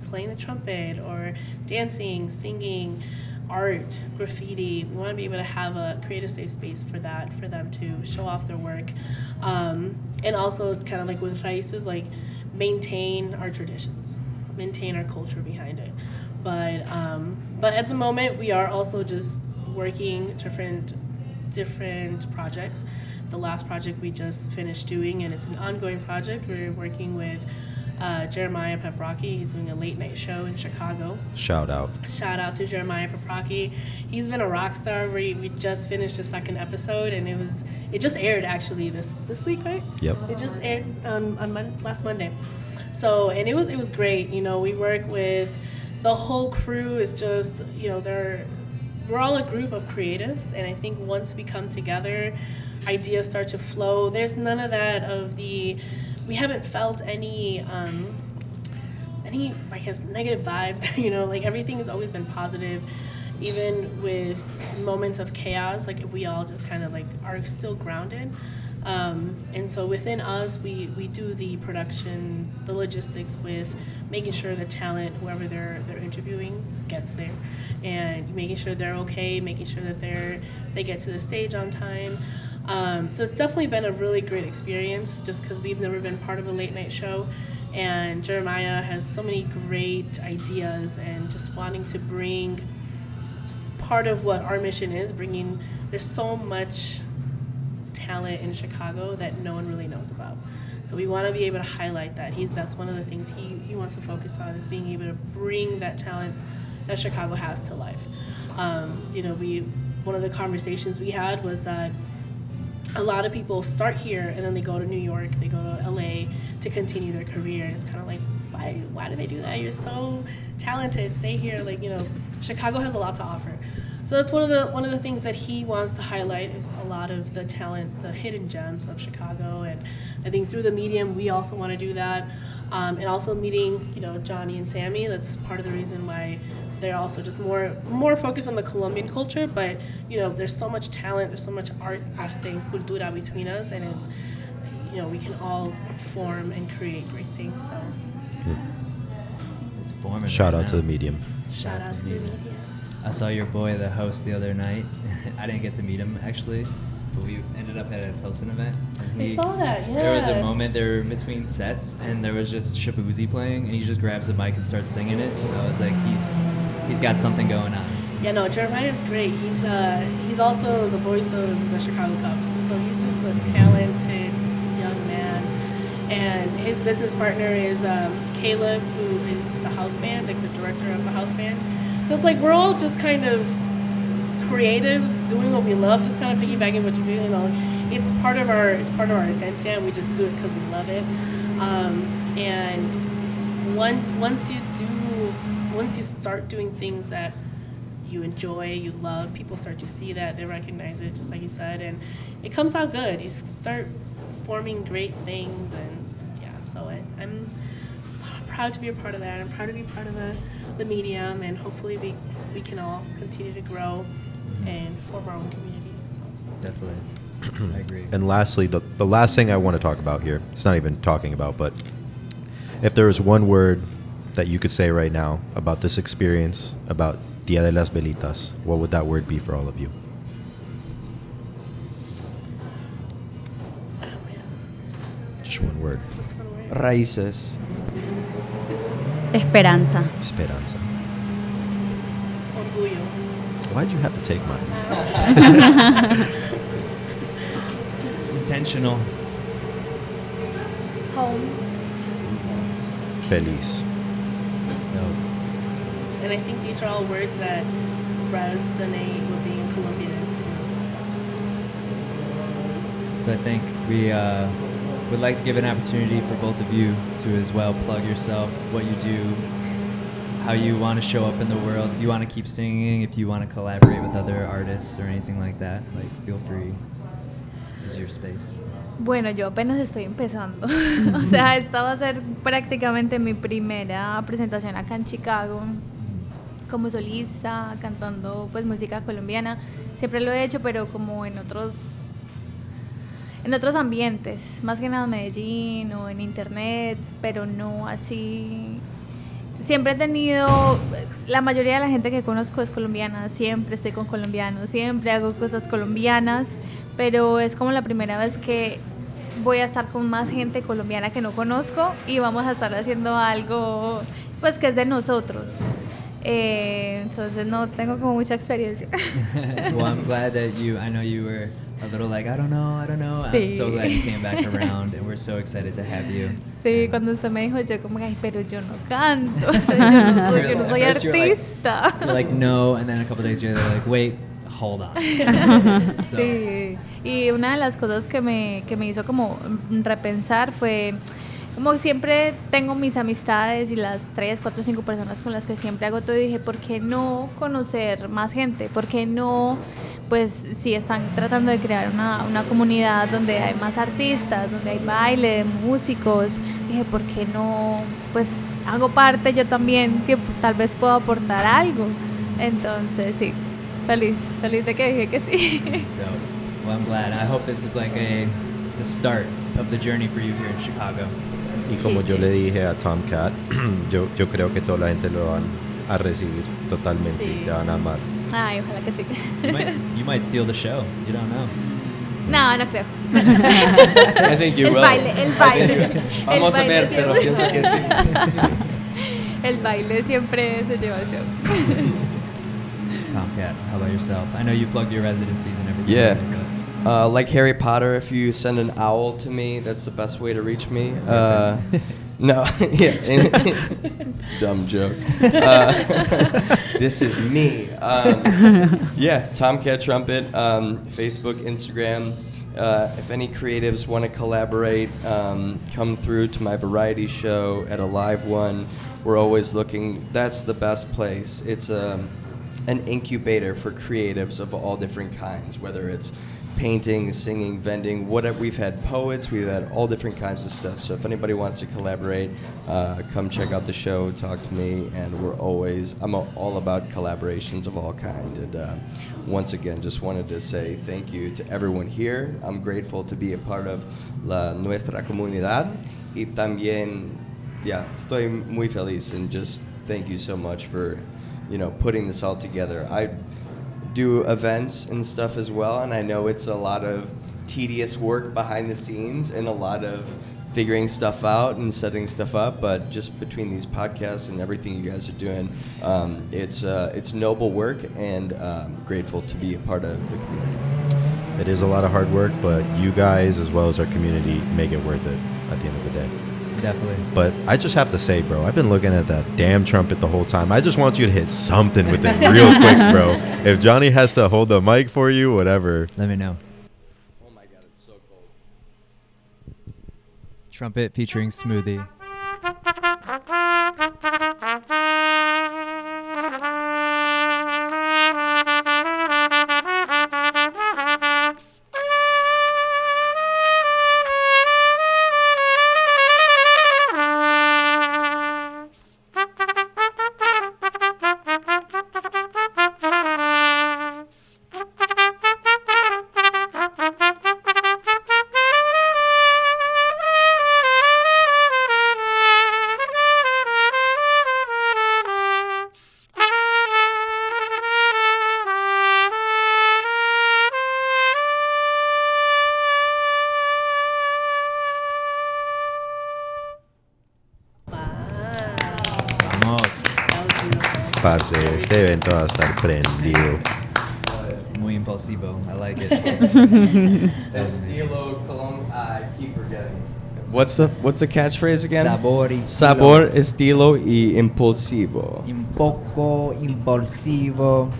playing the trumpet or dancing, singing, art, graffiti. We want to be able to create a safe space for that, for them to show off their work. And also kind of like with Raices, like maintain our traditions, maintain our culture behind it. But at the moment, we are also just working different projects. The last project we just finished doing, and it's an ongoing project. We're working with Jeremiah Paprocki. He's doing a late night show in Chicago. Shout out To Jeremiah Paprocki. He's been a rock star. We just finished the second episode, and it just aired actually this week, right? Yep. It just aired on last Monday. So, and it was great. You know, we work with the whole crew. Is just, you know, we're all a group of creatives, and I think once we come together, ideas start to flow. There's none of that we haven't felt any I guess negative vibes, you know, like everything has always been positive, even with moments of chaos, like we all just kind of like are still grounded. And so within us, we do the production, the logistics with making sure the talent, whoever they're interviewing, gets there, and making sure they're okay, making sure that they get to the stage on time. So it's definitely been a really great experience, just because we've never been part of a late night show, and Jeremiah has so many great ideas, and just wanting to bring part of what our mission is, there's so much talent in Chicago that no one really knows about. So we want to be able to highlight that. That's one of the things he wants to focus on, is being able to bring that talent that Chicago has to life. You know, one of the conversations we had was that a lot of people start here and then they go to New York, they go to LA to continue their career. And it's kind of like, why do they do that? You're so talented, stay here. Like, you know, Chicago has a lot to offer. So that's one of the things that he wants to highlight, is a lot of the talent, the hidden gems of Chicago. And I think through the medium, we also want to do that. And also meeting, you know, Johnny and Sammy, that's part of the reason why they're also just more focused on the Colombian culture. But, you know, there's so much talent, there's so much arte and cultura between us, and it's, you know, we can all form and create great things. So it's forming. Shout right out now. to the medium. Shout out to the media. I saw your boy, the host, the other night. I didn't get to meet him actually, but we ended up at a Pilsen event. And I saw that, yeah. There was a moment there in between sets, and there was just Shabuzi playing, and he just grabs the mic and starts singing it. And I was like, he's got something going on. Yeah, no, Jeremiah's great. He's also the voice of the Chicago Cubs, so he's just a talented young man. And his business partner is Caleb, who is the house band, like the director of the house band. So it's like we're all just kind of creatives doing what we love, just kind of piggybacking what you do. You know, it's part of our esencia, and we just do it because we love it. And once you start doing things that you enjoy, you love, people start to see that, they recognize it, just like you said, and it comes out good. You start forming great things, and yeah. So I'm proud to be a part of that. I'm proud to be part of the medium, and hopefully we can all continue to grow and form our own community. So. Definitely. I agree. And lastly, the last thing I want to talk about here, it's not even talking about, but if there was one word that you could say right now about this experience, about Dia de las Velitas, what would that word be for all of you? Oh, man. Just one word. Just one word. Raíces. Esperanza. Esperanza. Orgullo. Why'd you have to take mine? Intentional. Home. Feliz. Dope. And I think these are all words that resonate with being Colombianist too. So I think we would like to give an opportunity for both of you to as well plug yourself, what you do, how you want to show up in the world. If you want to keep singing, if you want to collaborate with other artists or anything like that, like feel free. This is your space. Bueno, yo apenas estoy empezando. O sea, esta va a ser prácticamente mi primera presentación acá en Chicago como solista, cantando pues música colombiana. Siempre lo he hecho, pero como en otros en otros ambientes, más que nada en Medellín o en internet, pero no así. Siempre he tenido, la mayoría de la gente que conozco es colombiana, siempre estoy con colombianos, siempre hago cosas colombianas, pero es como la primera vez que voy a estar con más gente colombiana que no conozco y vamos a estar haciendo algo pues que es de nosotros. Entonces no tengo como mucha experiencia. Well, I'm glad that I know you were a little like, I don't know. Sí. I'm so glad you came back around, and we're so excited to have you. Sí, cuando usted me dijo, yo como, ay, pero yo no canto, o sea, yo no soy At first artista. You're like, no, and then a couple days later, they're like, wait, hold on. So, Sí, y una de las cosas que me hizo como repensar fue, como siempre tengo mis amistades y las 3, 4, 5 personas con las que siempre hago todo, y dije, ¿por qué no conocer más gente? ¿Por qué no, pues si están tratando de crear una comunidad donde hay más artistas, donde hay baile, músicos, dije, ¿por qué no, pues hago parte yo también, que pues, tal vez puedo aportar algo? Entonces, sí, feliz de que dije que sí. dope. Well, I'm glad. I hope this is like the start of the journey for you here in Chicago. Y como Sí, yo sí. le dije a Tomcat, yo creo que toda la gente lo van a recibir totalmente Sí. y te van a amar. Ay, ojalá que sí. You might steal the show. You don't know. No, no creo. I think you El will. baile, el I think baile. you- Vamos a El ver, baile pero siempre. pienso que sí. El baile siempre se lleva el show. Tomcat, how about yourself? I know you plugged your residencies and everything. Yeah. but- Like Harry Potter, if you send an owl to me, that's the best way to reach me. No, yeah, dumb joke. This is me. Yeah, Tomcat Trumpet, Facebook, Instagram. If any creatives want to collaborate, come through to my variety show at a live one. We're always looking. That's the best place. It's an incubator for creatives of all different kinds, whether it's painting, singing, vending, whatever. We've had poets, we've had all different kinds of stuff. So if anybody wants to collaborate, come check out the show, talk to me, and I'm all about collaborations of all kind. And once again, just wanted to say thank you to everyone here. I'm grateful to be a part of nuestra comunidad. Y también, yeah, estoy muy feliz, and just thank you so much for, putting this all together. I do events and stuff as well, and I know it's a lot of tedious work behind the scenes and a lot of figuring stuff out and setting stuff up, but just between these podcasts and everything you guys are doing, it's noble work, and grateful to be a part of the community. It is a lot of hard work, but you guys, as well as our community, make it worth it at the end of the day. Definitely. But I just have to say, bro, I've been looking at that damn trumpet the whole time. I just want you to hit something with it real quick, bro. If Johnny has to hold the mic for you, whatever. Let me know. Oh my God, it's so cold. Trumpet featuring Smoothie. Vamos. Parce, este evento va a estar prendido. Muy impulsivo. I like it. Estilo Colombian. I keep forgetting. What's the catchphrase again? Sabor y estilo. Sabor, estilo y impulsivo. Un poco impulsivo.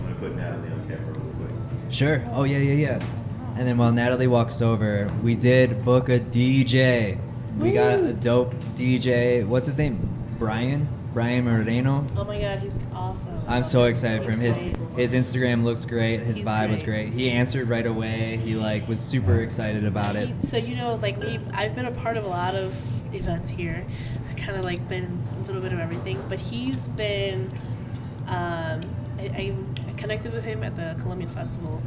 Sure. Oh, yeah. And then while Natalie walks over, we did book a DJ. We got a dope DJ. What's his name? Brian Moreno. Oh my God, he's awesome. I'm so excited for him. He's His Instagram looks great. His He's vibe was great. great. He answered right away. He was super excited about it. So I've been a part of a lot of events here. I kind of been a little bit of everything, but he's been. I connected with him at the Colombian festival,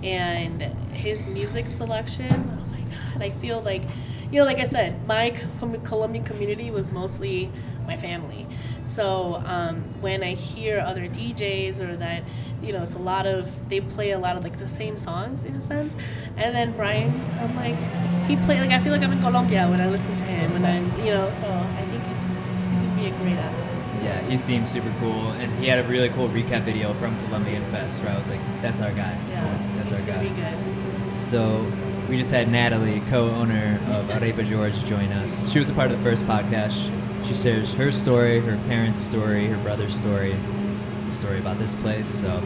and his music selection. Oh my God, And I feel like, you know, like I said, my Colombian community was mostly my family. So when I hear other DJs or that, you know, it's a lot of, they play a lot of like the same songs in a sense. And then Brian, I'm like, he played, like I feel like I'm in Colombia when I listen to him. And then, you know, so I think he's going to be a great asset to me. Yeah, he seems super cool, and he had a really cool recap video from Colombian Fest where I was like, that's our guy. Yeah, That's he's our guy. going to be good. So we just had Natalie, co-owner of Arepa George, join us. She was a part of the first podcast. She shares her story, her parents' story, her brother's story, the story about this place. So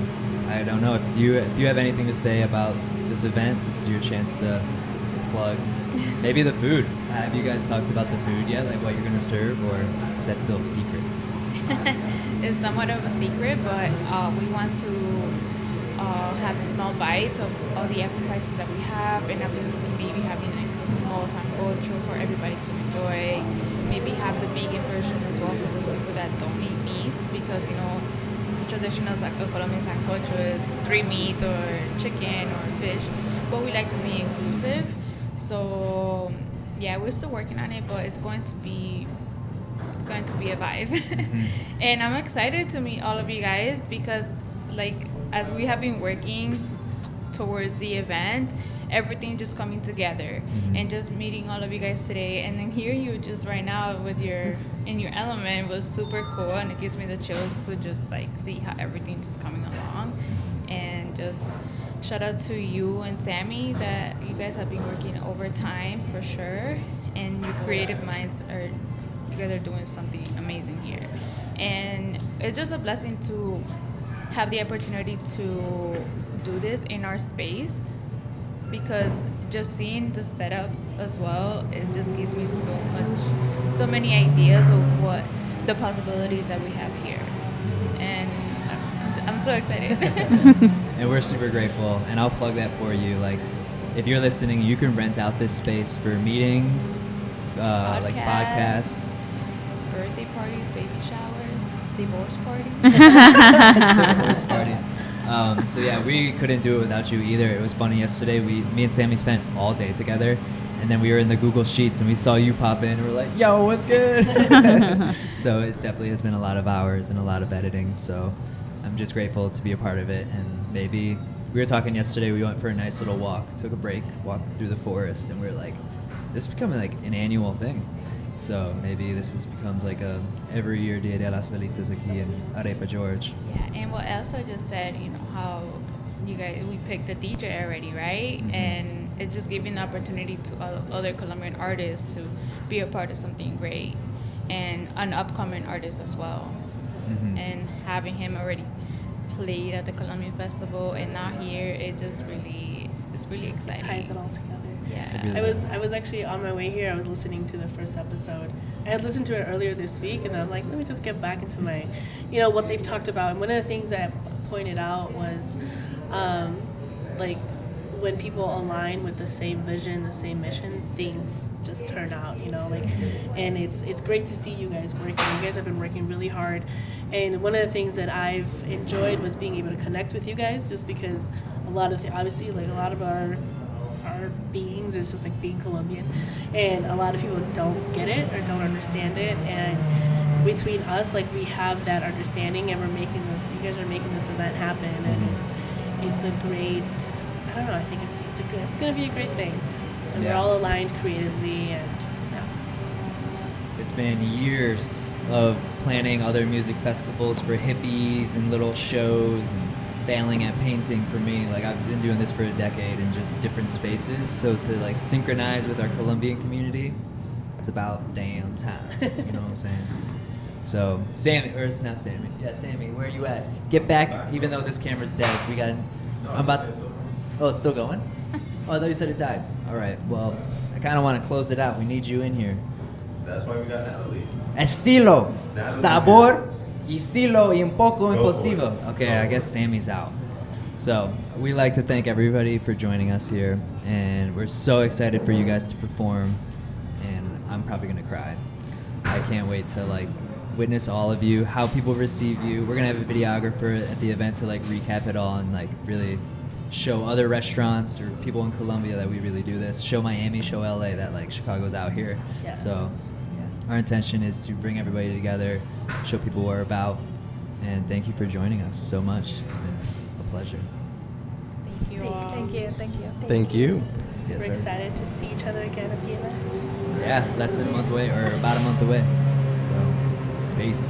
I don't know if you have anything to say about this event. This is your chance to plug maybe the food. Have you guys talked about the food yet, like what you're gonna serve, or is that still a secret? It's somewhat of a secret, but we want to have small bites of all the appetizers that we have, and I've been thinking maybe having like a small sancocho for everybody to enjoy. Maybe have the vegan version as well for those people that don't eat meat, because you know, traditional Colombian sancocho is 3 meat or chicken or fish, but we like to be inclusive. So yeah, we're still working on it, but it's going to be a vibe. And I'm excited to meet all of you guys, because like as we have been working towards the event, everything just coming together, and just meeting all of you guys today, and then hearing you just right now with your in your element was super cool, and it gives me the chills to just like see how everything just coming along. And just shout out to you and Sammy, that you guys have been working overtime for sure, and your creative minds are, you guys are doing something amazing here. And it's just a blessing to have the opportunity to do this in our space, because just seeing the setup as well, it just gives me so many ideas of what the possibilities that we have here. And I'm so excited. And we're super grateful, and I'll plug that for you. Like, if you're listening, you can rent out this space for meetings, like podcasts, birthday parties, baby showers, divorce parties. divorce parties. So yeah, we couldn't do it without you either. It was funny yesterday. Me and Sammy spent all day together, and then we were in the Google Sheets and we saw you pop in, and we're like, "Yo, what's good?" So it definitely has been a lot of hours and a lot of editing. So I'm just grateful to be a part of it. And maybe we were talking yesterday. We went for a nice little walk, took a break, walked through the forest, and we were like, "This is becoming like an annual thing." So maybe this becomes like a every year Dia de las Velitas aquí in Arepa George. Yeah, and what Elsa just said, you know, how you guys, we picked a DJ already, right? And it's just giving the opportunity to other Colombian artists to be a part of something great, and an upcoming artist as well. And having him already played at the Colombian Festival and now here, it's really exciting. It ties it all together. Yeah. I was actually on my way here. I was listening to the first episode. I had listened to it earlier this week, and I'm like, let me just get back into my, you know, what they've talked about. And one of the things that pointed out was, like, when people align with the same vision, the same mission, things just turn out, you know, like, and it's great to see you guys working. You guys have been working really hard, and one of the things that I've enjoyed was being able to connect with you guys, just because a lot of obviously, like, a lot of our beings is just like being Colombian, and a lot of people don't get it or don't understand it, and between us, like, we have that understanding, and we're making this, you guys are making this event happen, and it's a great, I don't know, I think it's gonna be a great thing, and we're all aligned creatively, and It's been years of planning other music festivals for hippies and little shows, and failing at painting for me. Like, I've been doing this for a decade in just different spaces, so to like synchronize with our Colombian community, it's about damn time. You know what I'm saying? So Sammy, or it's not Sammy, yeah, Sammy, where are you at? Get back, even though this camera's dead. We got, I'm about, oh, it's still going? Oh, I thought you said it died. All right, well, I kind of want to close it out. We need you in here. That's why we got Natalie. Estilo, Natalie. sabor, estilo y un poco imposible. Okay, I guess Sammy's out. So we like to thank everybody for joining us here, and we're so excited for you guys to perform, and I'm probably gonna cry. I can't wait to like witness all of you, how people receive you. We're gonna have a videographer at the event to like recap it all and like really show other restaurants or people in Colombia that we really do this. Show Miami, show LA that like Chicago's out here. Yes. So our intention is to bring everybody together, show people what we're about, and thank you for joining us so much. It's been a pleasure. Thank you all. Thank you. Thank you. Yes, We're sir. excited to see each other again at the event. Yeah, less than a month away, or about a month away. So, peace.